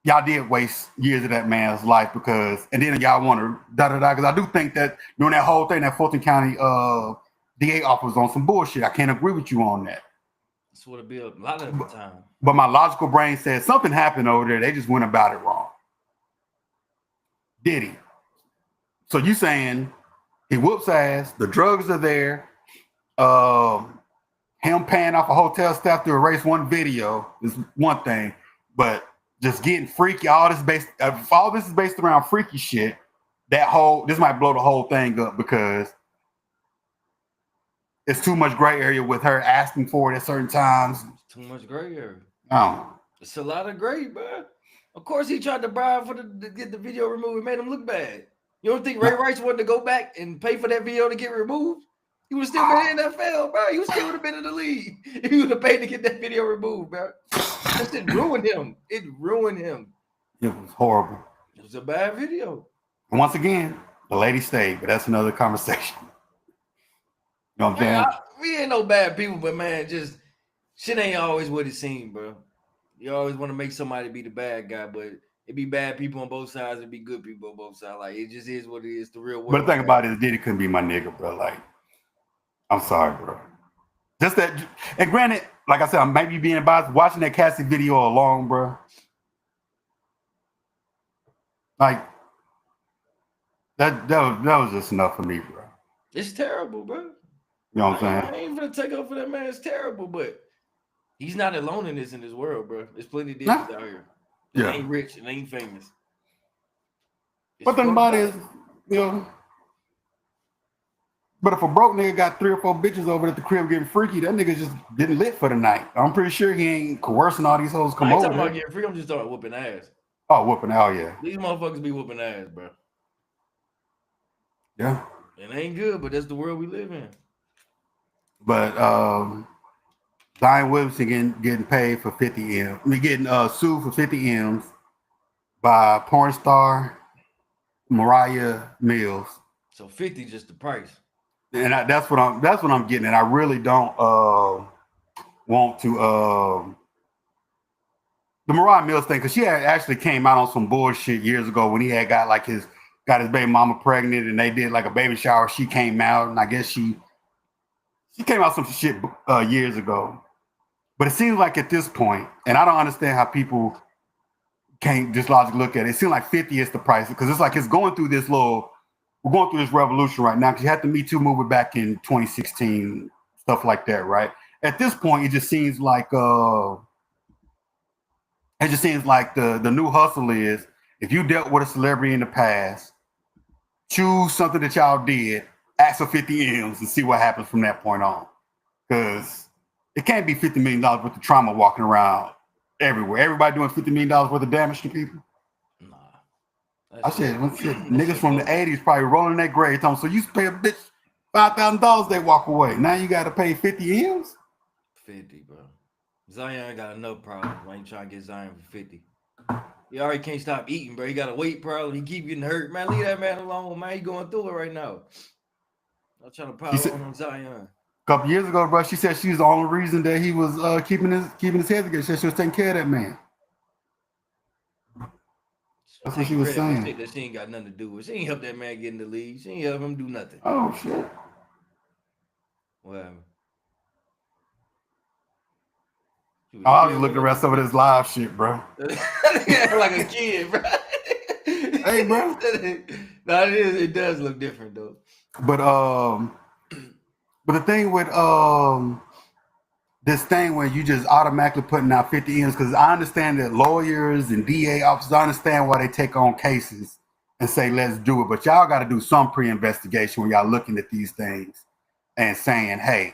y'all did waste years of that man's life because, and then y'all want to da-da-da. Because I do think that during that whole thing, that Fulton County DA office was on some bullshit. I can't agree with you on that. That's what it be a lot of the time. But my logical brain says something happened over there. They just went about it wrong. Did he? So you saying he whoops ass, the drugs are there, him paying off a hotel staff to erase one video is one thing, but just getting freaky, all this is based around freaky shit, this might blow the whole thing up because it's too much gray area with her asking for it at certain times. It's too much gray area. Oh. It's a lot of gray, bro. Of course, he tried to bribe to get the video removed. It made him look bad. You don't think Ray Rice wanted to go back and pay for that video to get removed? He would still been in the NFL, bro. He still would have been in the league if he would have paid to get that video removed, bro. That shit ruined him. It ruined him. It was horrible. It was a bad video. And once again, the lady stayed, but that's another conversation. You know what I'm saying? We ain't no bad people, but man, just shit ain't always what it seems, bro. You always want to make somebody be the bad guy, but it be bad people on both sides, it be good people on both sides. Like, it just is what it is, the real world. But the thing about it is, Diddy couldn't be my nigga, bro. Like, I'm sorry, bro. Just that, and granted, like I said, I might be being biased watching that Cassie video alone, bro. Like that was just enough for me, bro. It's terrible, bro. You know what I'm saying? I ain't gonna take up for that man. It's terrible, but he's not alone in this world, bro. There's plenty of niggas out here that ain't rich and ain't famous. But the body is, you know. But if a broke nigga got 3 or 4 bitches over at the crib getting freaky, that nigga just getting lit for the night. I'm pretty sure he ain't coercing all these hoes come over. I'm talking about getting free. I'm just talking about whooping ass. Oh, whooping out, yeah. These motherfuckers be whooping ass, bro. Yeah. It ain't good, but that's the world we live in. But Zion Williamson getting paid for 50 M. I mean, getting sued for 50 M's by porn star Mariah Mills. So 50 just the price. And that's what I'm getting. And I really don't want to the Mariah Mills thing, because she had actually came out on some bullshit years ago when he had got his baby mama pregnant and they did like a baby shower. She came out, and I guess she came out some shit years ago. But it seems like at this point, and I don't understand how people can't just logically look at it. It seems like 50 is the price, because it's like we're going through this revolution right now, because you had the Me Too movement back in 2016, stuff like that, right? At this point, it just seems like the new hustle is, if you dealt with a celebrity in the past, choose something that y'all did, ask for 50 M's and see what happens from that point on. Because it can't be $50 million worth of trauma walking around everywhere. Everybody doing $50 million worth of damage to people. Nah. I said, niggas from the 80s probably rolling that grave. So you used to pay a bitch $5,000, they walk away. Now you got to pay 50 M's? 50, bro. Zion got enough problems. Why you trying to get Zion for 50? He already can't stop eating, bro. He got a weight problem. He keep getting hurt. Man, leave that man alone, man. He going through it right now. I'm trying to pile on Zion. A couple years ago, bro, she said she was the only reason that he was keeping his head together. She said she was taking care of that man. That's what she was saying. That she ain't got nothing to do with. She ain't help that man get in the league. She ain't help him do nothing. Oh, shit. Well, I was looking around some of this live shit, bro. Like a kid, bro. Hey, bro. No, it does look different though. But the thing with this thing where you just automatically putting out 50 M's, because I understand that lawyers and DA officers, I understand why they take on cases and say, let's do it. But y'all got to do some pre-investigation when y'all looking at these things and saying, hey,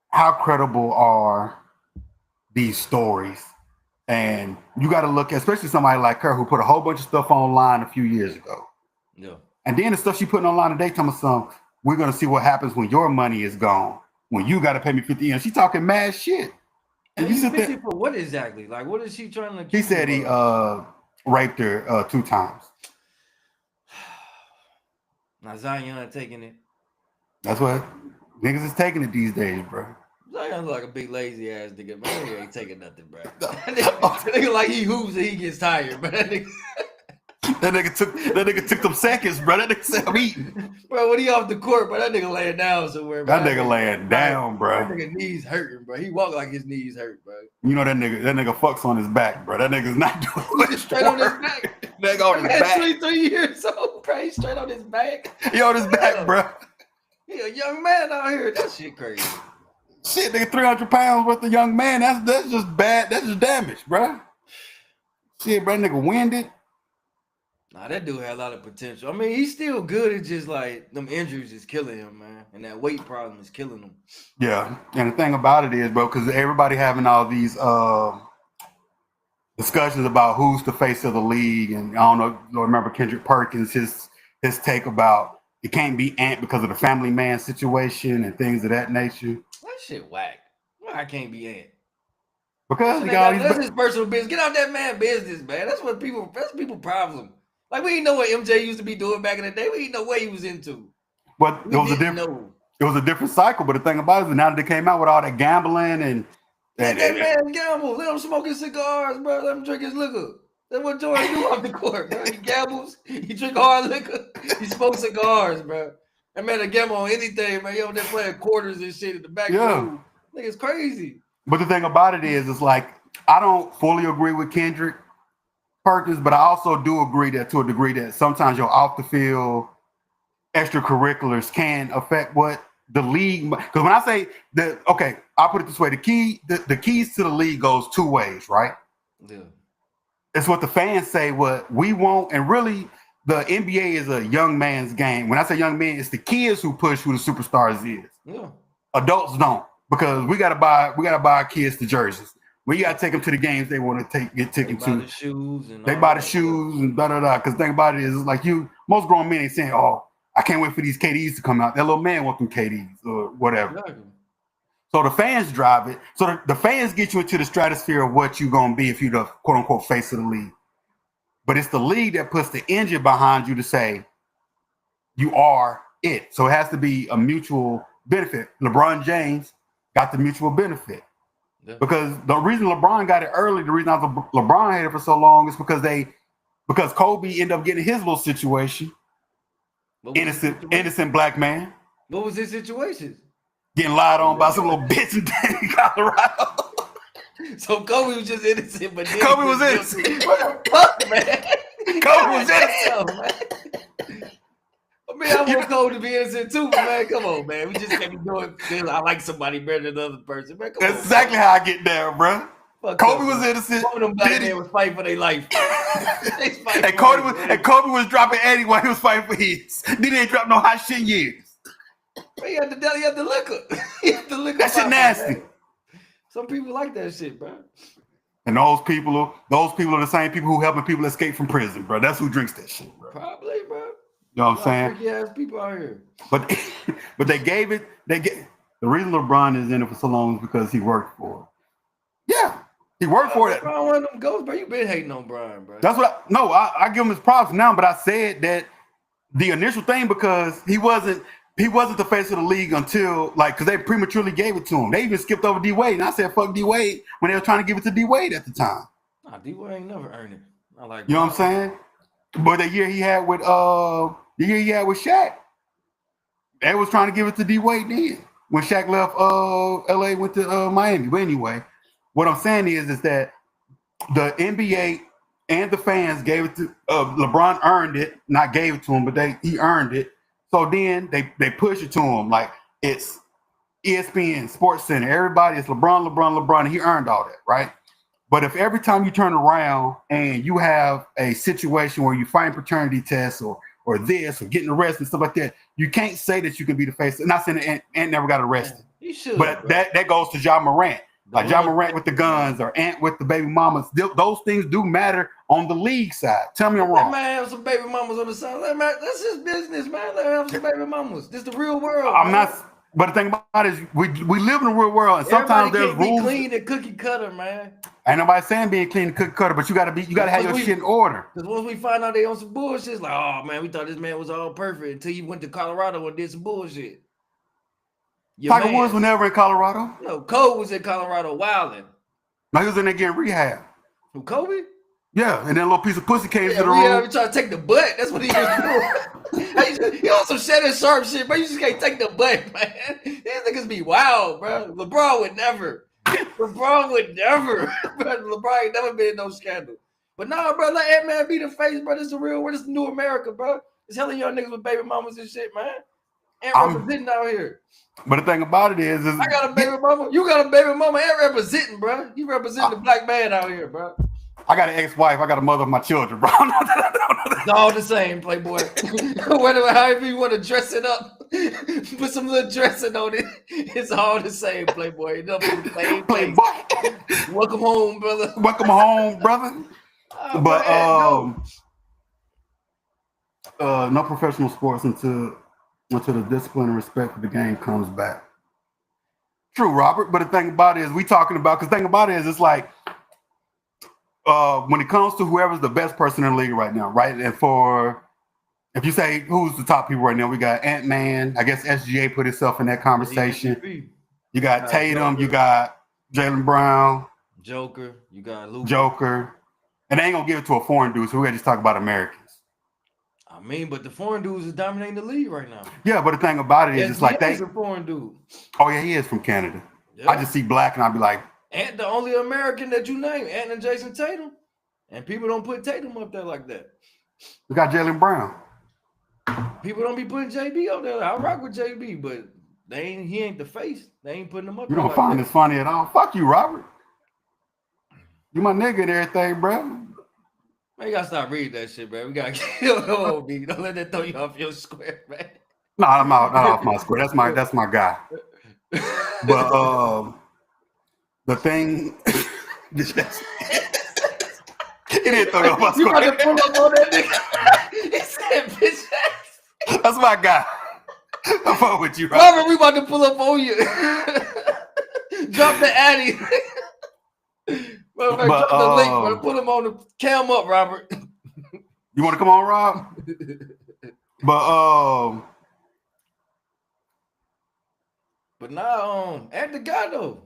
how credible are these stories? And you got to look at, especially somebody like her who put a whole bunch of stuff online a few years ago. Yeah. And then the stuff she putting online today, telling some, we're going to see what happens when your money is gone. When you got to pay me 50 M's. She talking mad shit. And you sit there for what exactly? Like, what is she trying to? He said he raped her 2 times. Now Zion taking it. That's what niggas is taking it these days, bro. Zion look like a big lazy ass nigga. Man, he ain't taking nothing, bro. That nigga like he hoops and he gets tired, bro. That nigga took them seconds, bro. That nigga said I'm eating. Bro, when he off the court, bro, that nigga laying down somewhere, bro. That nigga laying down, bro. That nigga knees hurting, bro. He walk like his knees hurt, bro. You know that nigga fucks on his back, bro. That nigga's not doing straight on his back. Nigga on his back. 23 years old, bro. He's straight on his back. He on his back, bro. He a young man out here. That shit crazy. Shit, nigga, 300 pounds worth of young man. That's just bad. That's just damage, bro. Shit, bro, nigga winded. Nah, that dude had a lot of potential. I mean, he's still good. It's just like them injuries is killing him, man. And that weight problem is killing him. Yeah. And the thing about it is, bro, because everybody having all these discussions about who's the face of the league. And I don't know, remember Kendrick Perkins, his take about it can't be Ant because of the family man situation and things of that nature. That shit whack. Why I can't be Ant? Because that's his personal business. Get out that man business, man. That's people problem. Like, we didn't know what MJ used to be doing back in the day. We didn't know what he was into. But it was a different cycle. But the thing about it is now that they came out with all that gambling and let that man gamble. Let him smoke his cigars, bro. Let him drink his liquor. That's what Jordan do off the court, bro. He gambles, he drink hard liquor, he smokes cigars, bro. That man a gamble on anything, man. Yo, they're playing quarters and shit in the back room. Like, it's crazy. But the thing about it is, it's like, I don't fully agree with Kendrick. Perkins, but I also do agree that to a degree that sometimes your off the field extracurriculars can affect what the league. Because when I say that, okay, I'll put it this way: the keys to the league goes two ways, right? Yeah. It's what the fans say, what we want, and really the NBA is a young man's game. When I say young man, it's the kids who push who the superstars is. Yeah. Adults don't, because we gotta buy our kids the jerseys. We gotta take them to the games they want to get tickets to. The shoes and they buy the shoes and da da da. Because think about it is like most grown men ain't saying, "Oh, I can't wait for these KDs to come out." That little man want them KDs or whatever. Exactly. So the fans drive it. So the fans get you into the stratosphere of what you're gonna be if you're the quote unquote face of the league. But it's the league that puts the engine behind you to say you are it. So it has to be a mutual benefit. LeBron James got the mutual benefit. Yeah. Because the reason LeBron got it early, the reason LeBron had it for so long is because Kobe ended up getting his little situation. Innocent black man. What was his situation? Getting lied on by some little bitch in Colorado. So Kobe was just innocent, but Kobe was innocent. What the fuck, man? Kobe was innocent. I mean, I want Kobe to be innocent too, but man, come on, man. We just can't be doing. I like somebody better than the other person, man. That's exactly how I get there, bro. Kobe was innocent. One of them black men was fighting for their life. and Kobe was dropping Eddie while he was fighting for his. Then he ain't dropped no hot shit years. He had the liquor. He had the liquor. That shit nasty. Some people like that shit, bro. And those people are the same people who helping people escape from prison, bro. That's who drinks that shit, bro. Probably, bro. You know what I'm saying? Freaky ass people out here. But they gave it. The reason LeBron is in it for so long is because he worked for it. Yeah, he worked for it. LeBron one of them ghosts, bro. You been hating on Brian, bro. That's what. I give him his props now, but I said that the initial thing because he wasn't the face of the league until because they prematurely gave it to him. They even skipped over D Wade, and I said fuck D Wade when they were trying to give it to D Wade at the time. Nah, D Wade ain't never earned it. I like. You know what I'm saying? But the year he had with Shaq, they was trying to give it to D Wade then when Shaq left LA, went to Miami. But anyway, what I'm saying is that the NBA and the fans gave it to LeBron earned it, not gave it to him, but he earned it. So then they push it to him like it's ESPN, Sports Center, everybody is LeBron, and he earned all that, right? But if every time you turn around and you have a situation where you find paternity tests or this or getting arrested and stuff like that, you can't say that you can be the face. I'm not saying Ant never got arrested. He should, but that goes to Ja Morant. Like Ja Morant with the guns or Ant with the baby mamas. Those things do matter on the league side. Tell me I'm wrong. That man have some baby mamas on the side. That's his business, man. Let him have some baby mamas. This is the real world. I'm not. But the thing about it is we live in the real world, and sometimes there's rules. Be clean and cookie cutter, man. Ain't nobody saying being clean and cookie cutter, but you gotta have your shit in order. Because once we find out they on some bullshit, it's like, oh man, we thought this man was all perfect until you went to Colorado and did some bullshit. Tiger Woods was never in Colorado. No, Kobe was in Colorado wilding. No, he was in there getting rehab. Who, Kobe? Yeah, and then a little piece of pussy came to the room. Yeah, trying to take the butt. That's what he was doing. He on some Shannon Sharp shit, but you just can't take the butt, man. These niggas be wild, bro. LeBron would never. LeBron ain't never been in no scandal. But nah, bro, let Ant-Man be the face, bro. This is the real world. This is the new America, bro. It's hella young niggas with baby mamas and shit, man. Ant representing out here. But the thing about it is I got a baby mama. You got a baby mama. Ant representing, bro. You represent the black man out here, bro. I got an ex-wife. I got a mother of my children, bro. It's all the same, Playboy. However you want to dress it up, put some little dressing on it. It's all the same, Playboy. Playboy. Welcome home, brother. Welcome home, brother. But no professional sports until the discipline and respect for the game comes back. True, Robert. But the thing about it is it's like when it comes to whoever's the best person in the league right now, right? And if you say who's the top people right now, we got Ant-Man. I guess SGA put himself in that conversation. You got Tatum. You got Jaylen Brown. Joker. You got Luka. Joker. And they ain't going to give it to a foreign dude, so we're going to just talk about Americans. I mean, but the foreign dudes is dominating the league right now. Yeah, but the thing about it is, it's like he's a foreign dude. Oh, yeah, he is from Canada. Yeah. I just see black and I'll be like, Ant, the only American that you name, Ant and Jason Tatum. And people don't put Tatum up there like that. We got Jaylen Brown. People don't be putting JB up there. I rock with JB, but he ain't the face. They ain't putting him up You there don't like find that. this funny at all. Fuck you, Robert. You my nigga and everything, bro. Man, you gotta stop reading that shit, man. We gotta kill me. Don't let that throw you off your square, man. No, I'm not off my square. That's my guy. But the thing it didn't throw you off my You square. about to pull up on that nigga. He said, bitch ass. That's my guy. I'm fucking with you, Robert. Robert, we about to pull up on you. Drop the Addy. Drop the link, man. Put him on the cam up, Robert. You want to come on, Rob? But now, at the guy though.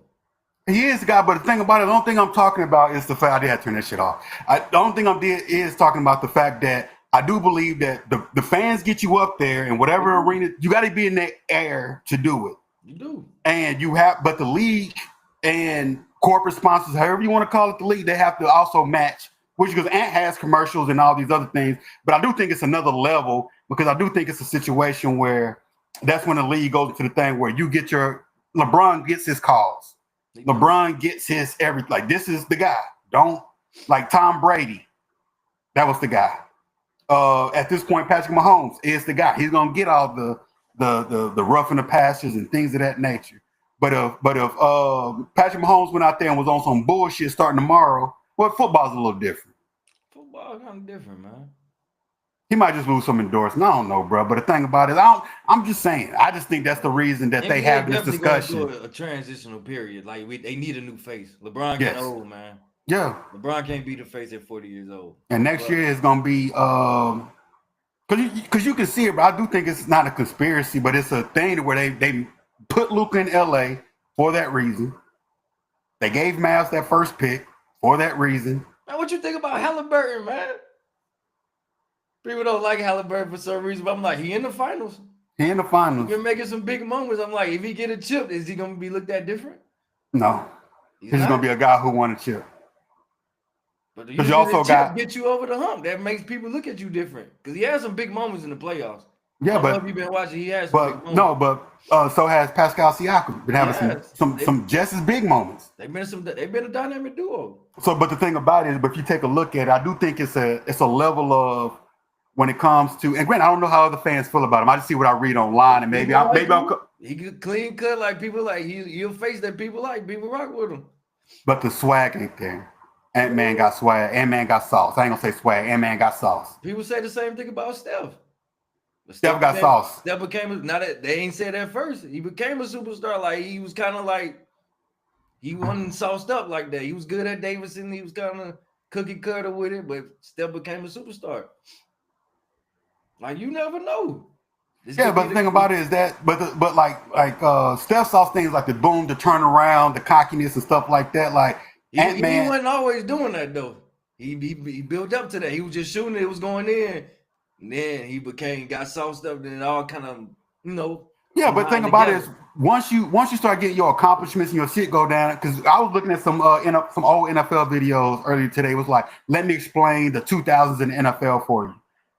He is the guy, but the thing about it, the only thing I'm talking about is the fact I did have to turn that shit off. The only thing is talking about the fact that I do believe that the fans get you up there in whatever arena, you got to be in that air to do it. You do. And but the league and corporate sponsors, however you want to call it, the league, they have to also match, which because Ant has commercials and all these other things. But I do think it's another level because I do think it's a situation where that's when the league goes into the thing where you get LeBron gets his calls. LeBron gets his everything. Like, this is the guy. Don't, like Tom Brady. That was the guy. At this point, Patrick Mahomes is the guy. He's gonna get all the roughing the pastures and things of that nature. But if Patrick Mahomes went out there and was on some bullshit starting tomorrow, well, football's a little different. Football kind of different, man. He might just lose some endorsement. I don't know, bro. But the thing about it, I'm just saying. I just think that's the reason that they have this discussion. A transitional period. Like they need a new face. LeBron getting old, man. Yeah. LeBron can't be the face at 40 years old. And next year is gonna be because you can see it, but I do think it's not a conspiracy, but it's a thing where they put Luka in LA for that reason. They gave Mavs that first pick for that reason. Man, what you think about Halliburton, man? People don't like Halliburton for some reason, but I'm like, he in the finals. He in the finals. He's making some big moments. I'm like, if he get a chip, is he gonna be looked at different? No. He's gonna be a guy who won a chip. But you also get you over the hump. That makes people look at you different. Because he has some big moments in the playoffs. Yeah, but if you've been watching, he has some big moments. So has Pascal Siakam. Been having some just as big moments. They've been a dynamic duo. So, but the thing about it is, but if you take a look at it, I do think it's a level of when it comes to, and granted, I don't know how other fans feel about him. I just see what I read online, and maybe I'm he could clean cut like people like he'll face that people like. People rock with him. But the swag ain't there. Ant-Man got swag. Ant-Man got sauce. I ain't gonna say swag. Ant-Man got sauce. People say the same thing about Steph. Steph got sauce. Steph became now that they ain't said that first. He became a superstar. Like he was kind of like he wasn't sauced up like that. He was good at Davidson. He was kind of cookie cutter with it, but Steph became a superstar. Like you never know. Yeah, but the thing about it is that, but Steph saw things like the boom, the turnaround, the cockiness and stuff like that. Like Ant-Man, he wasn't always doing that though. He built up to that. He was just shooting it was going in, and then he got sauced up, and it all kind of Yeah, but the thing about it is once you start getting your accomplishments and your shit go down, because I was looking at some old NFL videos earlier today. It was like, let me explain the 2000s in the NFL for you.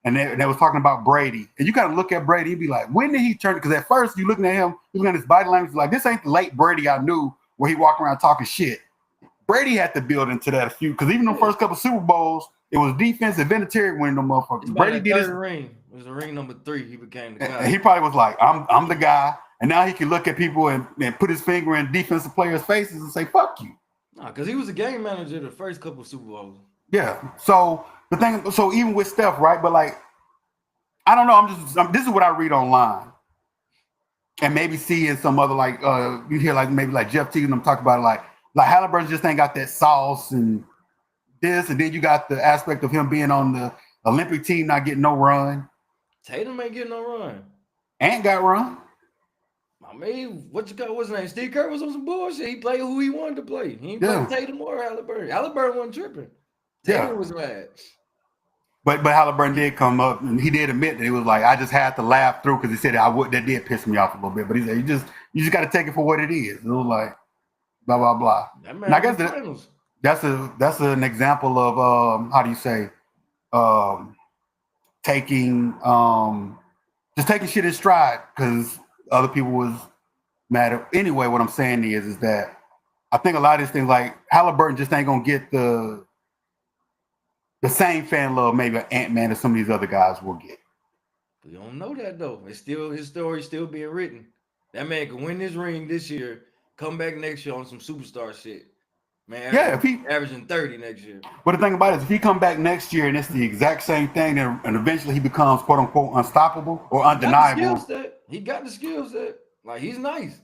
And they was talking about Brady. And you kind of look at Brady and be like, when did he turn? Because at first you looking at him, you looking at his body language, like, this ain't the late Brady I knew where he walked around talking shit. Brady had to build into that a few, because even the first couple Super Bowls, it was defensive Vinatieri winning them motherfuckers. Brady did his ring. It was the ring number 3. He became the guy. And he probably was like, I'm the guy. And now he can look at people and put his finger in defensive players' faces and say, fuck you. Nah, because he was a game manager the first couple Super Bowls. Yeah. So even with Steph, right? But like, I don't know. This is what I read online, and maybe see in some other you hear maybe Jeff Teague and them talk about it, like Halliburton just ain't got that sauce and this, and then you got the aspect of him being on the Olympic team not getting no run. Tatum ain't getting no run. Ant got run. I mean, what's his name? Steve Kerr was on some bullshit. He played who he wanted to play. He ain't played Tatum or Halliburton. Halliburton wasn't tripping. Tatum was mad. But Halliburton did come up and he did admit that he was like, I just had to laugh through because he said that did piss me off a little bit. But he said you just got to take it for what it is. It was like blah blah blah. That man, I guess that's an example of how do you say um, taking just taking shit in stride because other people was mad at. Anyway, what I'm saying is that I think a lot of these things like Halliburton just ain't gonna get the same fan love maybe Ant-Man or some of these other guys will get. We don't know that though. It's still his story still being written. That man can win this ring this year, come back next year on some superstar shit. Man, Yeah, if he. averaging 30 next year. But the thing about it is, if he come back next year and it's the exact same thing, and eventually he becomes quote unquote unstoppable or undeniable. He got the skill set. Like he's nice.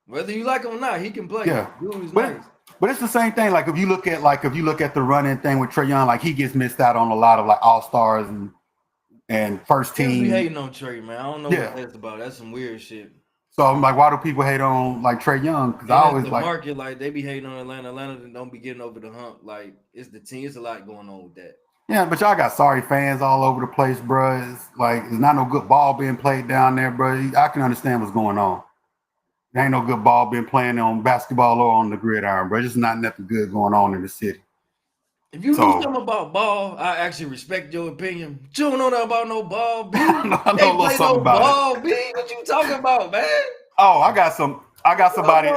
Whether you like him or not, he can play. Yeah, Dude is but nice. but it's the same thing. Like if you look at the running thing with Trae Young, like he gets missed out on a lot of like all stars and first team. Be hating on Trae, man. I don't know what that's about. That's some weird shit. So I'm like, why do people hate on like Trae Young? Because I always the like market, like they be hating on Atlanta. Atlanta don't be getting over the hump. Like it's the team. It's a lot going on with that. Yeah, but y'all got sorry fans all over the place, bro. It's like there's not no good ball being played down there, bro. I can understand what's going on. There ain't no good ball being playing on basketball or on the gridiron, bro. Just not nothing good going on in the city. If you knew something about ball, I actually respect your opinion. But you don't know nothing about no ball, B. I know a little something about ball, it. B. What you talking about, man? Oh, I got somebody.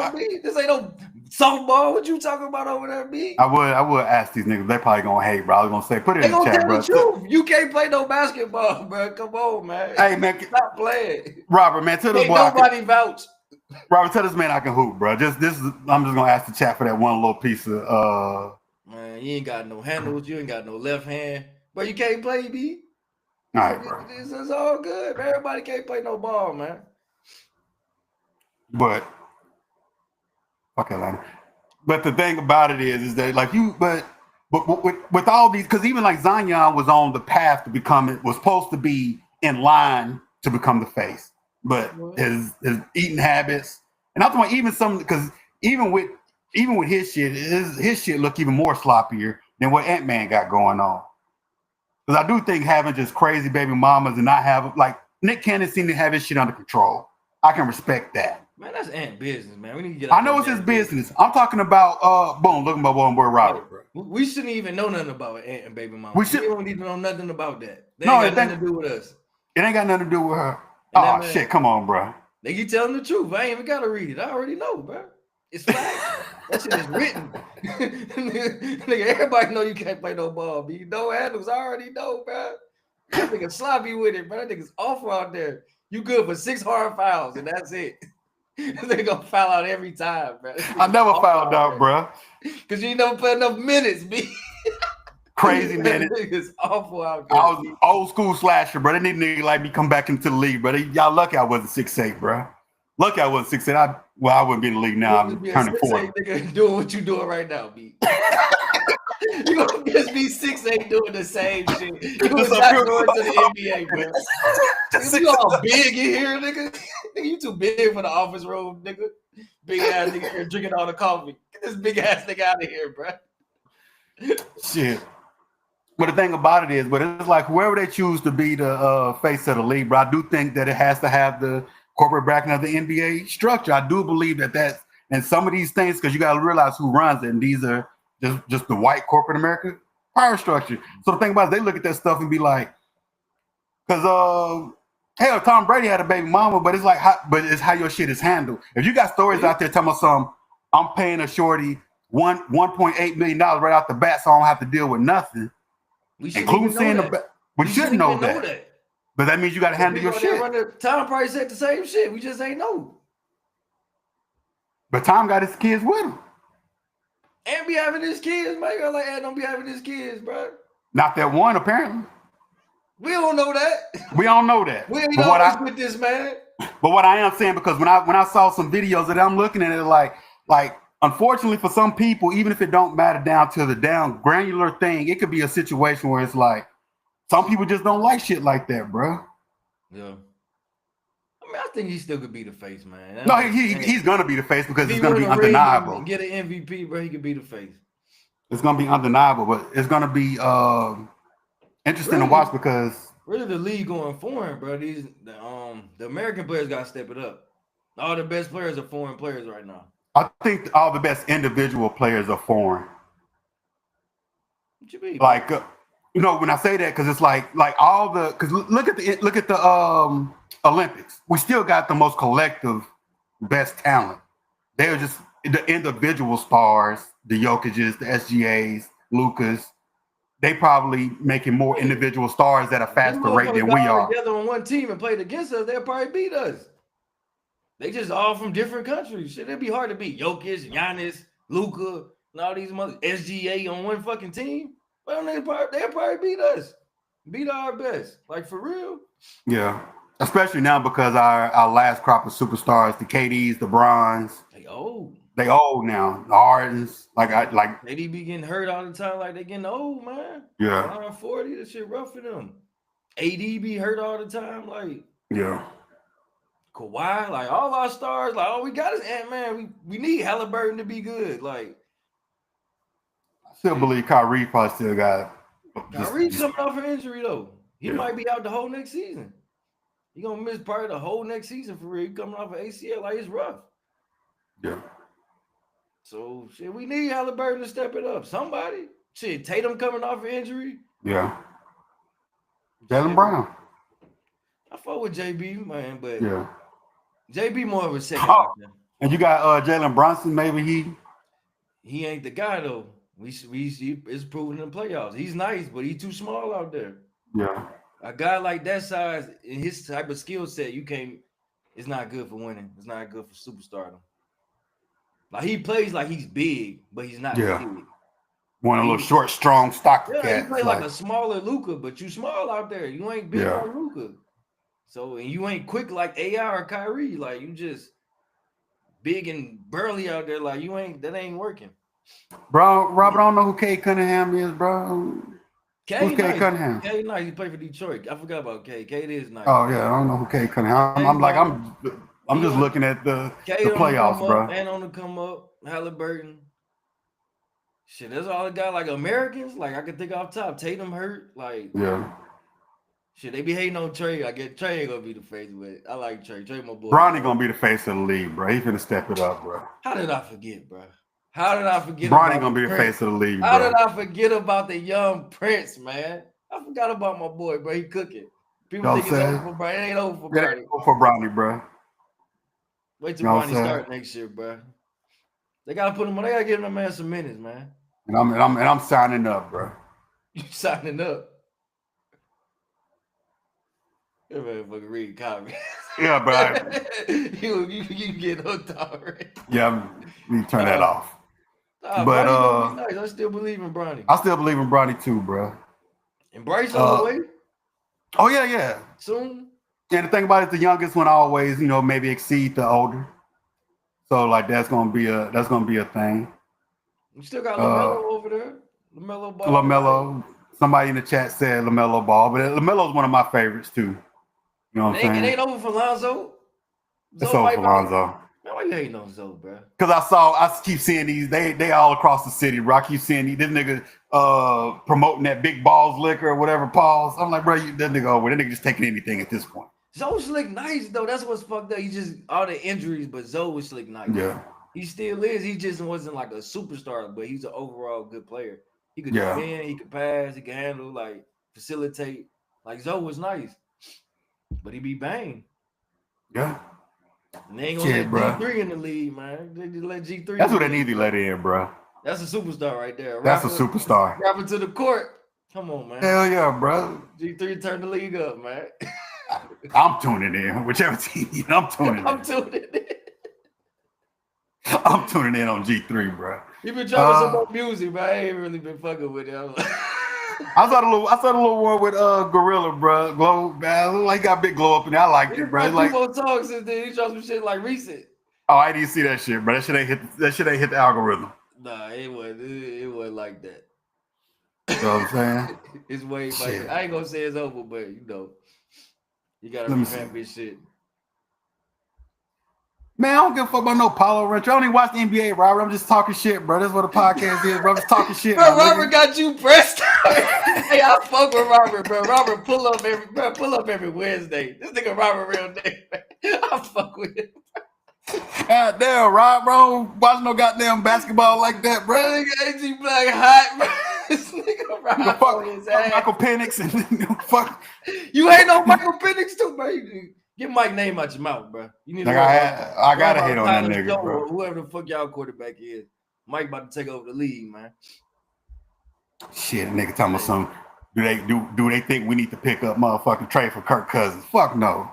This ain't no softball. What you talking about over there, B? I would ask these niggas. They probably gonna hate, bro. I was gonna say, put it in the chat, bro. The truth. You can't play no basketball, bro. Come on, man. Hey, man, stop playing. Robert, man, tell this boy. Nobody vouch. Robert, tell this man I can hoop, bro. I'm just gonna ask the chat for that one little piece of. Man, you ain't got no handles. You ain't got no left hand, but you can't play, B. All right, bro. It's all good. Everybody can't play no ball, man. But okay, Atlanta. But the thing about it is that like you, but with all these, because even like Zion was on the path to becoming, was supposed to be in line to become the face, but his eating habits, and I'm talking about even some, because even with his shit look even more sloppier than what Ant-Man got going on. Because I do think having just crazy baby mamas and not have, like, Nick Cannon seemed to have his shit under control. I can respect that. Man, that's Ant business, man. We need to get. I know it's his business. I'm talking about boom, looking at boy Robert, bro. We shouldn't even know nothing about Ant and baby mama. We don't need to know nothing about that. They ain't got nothing to do with us. It ain't got nothing to do with her. Oh shit, come on, bro. They keep telling the truth. I ain't even gotta read it. I already know, bro. It's fact. That shit is written. Nigga, everybody know you can't play no ball, B. No handles. I already know, bro. That nigga sloppy with it, bro. That nigga's awful out there. You good for 6 hard fouls, and that's it. They gonna foul out every time, bro. I never fouled out, bro. Cause you never play enough minutes, B. Crazy minutes. It's awful out there. I was old school slasher, bro. They need a nigga like me come back into the league, bro. Y'all lucky I wasn't 6'8", bro. Lucky I wasn't 6'8". I wouldn't be in the league now. I'm turning 40. Nigga doing what you doing right now, B. You gonna just be 6'8" doing the same shit. You was not going to the NBA, bro. You all big in here, nigga. You too big for the office room, nigga. Big ass nigga here drinking all the coffee. Get this big ass nigga out of here, bro. Shit. But the thing about it is, but it's like whoever they choose to be the face of the league, but I do think that it has to have the corporate backing of the NBA structure. I do believe that and some of these things, because you got to realize who runs it, and these are just the white corporate America power structure. So the thing about it, they look at that stuff and be like, because hell, Tom Brady had a baby mama, but it's like, it's how your shit is handled. If you got stories out there telling me I'm paying a shorty $1.8 million right out the bat, so I don't have to deal with nothing. Including seeing we shouldn't know that. But that means you got to handle your shit. Tom probably said the same shit. We just ain't know. But Tom got his kids with him. And be having his kids, man. Girl like Ant don't be having his kids, bro. Not that one, apparently. We don't know that. We don't know that. We ain't always with this man. But what I am saying, because when I saw some videos that I'm looking at it like unfortunately for some people, even if it don't matter down to the down granular thing, it could be a situation where it's like some people just don't like shit like that, bro. Yeah. I mean, I think he still could be the face, man. No, he's gonna be the face because it's gonna be undeniable. Get an MVP, bro. He could be the face. It's gonna be undeniable, but it's gonna be interesting to watch because really the league going foreign, bro. The American players gotta step it up. All the best players are foreign players right now. I think all the best individual players are foreign. What you mean? Like, when I say that, because it's like all the, because look at the Olympics. We still got the most collective best talent. They're just the individual stars, the Jokic's, the SGA's, Lucas. They probably making more individual stars at a faster rate than we are. Together on one team and played against us, they'll probably beat us. They just all from different countries. Shit, it'd be hard to beat Jokic, Giannis, Luka, and all these mother SGA on one fucking team. Well, they'll probably beat us. Beat our best. Like, for real. Yeah. Especially now because our last crop of superstars, the KDs, the Bronze. They old now. The Hardens. KD be getting hurt all the time. Like, they getting old, man. Yeah. Around 40, that shit rough for them. AD be hurt all the time. Like, yeah. Kawhi, like, all our stars, like, all we got is Ant-Man. We need Halliburton to be good. Like, I still believe Kyrie probably still got. Kyrie's coming off an injury, though. He might be out the whole next season. He gonna miss part of the whole next season for real. He coming off an ACL, like, it's rough. Yeah. So, shit, we need Halliburton to step it up. Somebody. Shit, Tatum coming off an injury. Yeah. Jaylen Brown. I fuck with JB, man, but yeah. JB more of a second option. And you got Jalen Brunson, maybe he ain't the guy though. We see it's proven in the playoffs. He's nice, but he's too small out there. Yeah. A guy like that size in his type of skill set, you can't. It's not good for winning. It's not good for superstardom. Like, he plays like he's big, but he's not big. One of those short, strong, stocky cats. Yeah, he play like a smaller Luka, but you small out there. You ain't big like Luka. So, and you ain't quick like AI or Kyrie. Like, you just big and burly out there. Like, that ain't working. Bro, Robert, I don't know who Cade Cunningham is, bro. Who's Cade Cunningham? Cade nice. He played for Detroit. I forgot about Cade. Cade is nice. Oh, yeah. I don't know who Cade Cunningham. I'm just looking at the playoffs, bro. And on the come up, Halliburton. Shit, that's all I got. Like, Americans, like, I can think off top. Tatum hurt. Like, shit, they be hating on Trey. I get Trey ain't gonna be the face, but I like Trey. Trey, my boy. Bronny gonna be the face of the league, bro. He finna step it up, bro. How did I forget, bro? How did I forget? Bronny gonna be the face of the league, bro. How did I forget about the young Prince, man? I forgot about my boy, bro. He cooking. People think it's over for Bronny. It ain't over for Bronny. It ain't over for Bronny, bro. Wait till Bronny start next year, bro. They gotta put him on. They gotta give him man some minutes, man. And I'm signing up, bro. You signing up? You better fucking read comments. Yeah, but you get hooked already. Yeah, we turn that off. But nice. I still believe in Bronny. I still believe in Bronny too, bro. And Bryce on the way. Oh yeah. Soon. And the thing about it, the youngest one always, maybe exceed the older. So like that's gonna be a thing. You still got LaMelo over there. LaMelo Ball. LaMelo. Somebody in the chat said LaMelo Ball, but LaMelo's one of my favorites too. You know what I'm saying? It ain't over for Lonzo. It's over for Lonzo. Man, why you hating on Zoe, bro? Because I keep seeing these. They all across the city, bro. I keep seeing these. This nigga promoting that big balls liquor or whatever, Pauls. I'm like, bro, that nigga over. That nigga just taking anything at this point. Zoe slick nice though. That's what's fucked up. He just all the injuries, but Zoe was slick nice. Yeah. He still is. He just wasn't like a superstar, but he's an overall good player. He could defend, he could pass, he could handle, like facilitate. Like Zoe was nice, but he be bang. Yeah. And they ain't gonna let G3 in the league, man. They just let G3. That's what they need to let in, bro. That's a superstar right there. That's a superstar. Rapping to the court. Come on, man. Hell yeah, bro. G3 turned the league up, man. I'm tuning in. Whichever team, I'm tuning in. I'm tuning in. I'm tuning in on G3, bro. You been trying some more music, but I ain't really been fucking with it. I saw the little one with Gorilla, bro. Glow, man. Like, he got big glow up in there. I liked it, bro. Like, people talk since then. He dropped some shit like recent. Oh, I didn't see that shit, bro. That shit ain't hit the algorithm. Nah, it wasn't like that. You know what I'm saying? It's way like, I ain't gonna say it's over, but you gotta revamp this shit. Man, I don't give a fuck about no Paulo Rancher. I don't even watch the NBA, Robert. I'm just talking shit, bro. That's what a podcast is, bro. I'm just talking shit. Bro, Robert got you pressed. Hey, I fuck with Robert, bro. Robert pull up every Wednesday. This nigga Robert real nigga. I fuck with him. God damn, Rob, bro. Watch no goddamn basketball like that, bro. Nigga AG Black hot, bro. This nigga fuck Michael Penix and fuck. You ain't no Michael Penix too, bro. Get Mike name out your mouth, bro. You need to I gotta hate on that nigga, bro. Whoever the fuck y'all quarterback is. Mike about to take over the league, man. Shit, nigga talking about some. Do they think we need to pick up motherfucking trade for Kirk Cousins? Fuck no.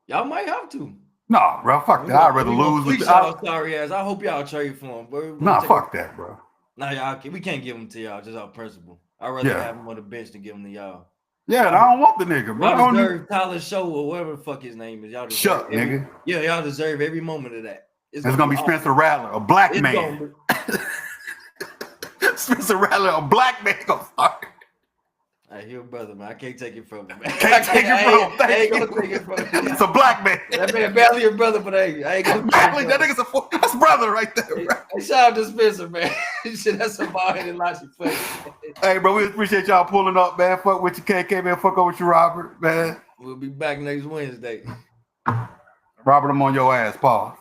Y'all might have to. Nah, bro. Fuck that. I'd rather lose with sorry ass. I hope y'all trade for him, bro. Nah, fuck that, bro. Nah, y'all we can't give him to y'all just out principle. I'd rather have him on the bench than give him to y'all. Yeah, and I don't want the nigga, bro. Y'all deserve Tyler Show or whatever the fuck his name is. Y'all deserve nigga. Yeah, y'all deserve every moment of that. It's gonna be Spencer Rattler, a black man. Spencer Rattler, a black man. Gonna start. I hear brother, man. I can't take it from him. Can't take it from him. I ain't gonna take it from him. It's a black man. That man barely your brother, but I ain't gonna that nigga's that's brother right there, bro. Hey, shout out to Spencer, man. Shit, that's some bald headed logic funny. Hey, bro, we appreciate y'all pulling up, man. Fuck with you, KK, man. Fuck up with you, Robert, man. We'll be back next Wednesday. Robert, I'm on your ass. Pause.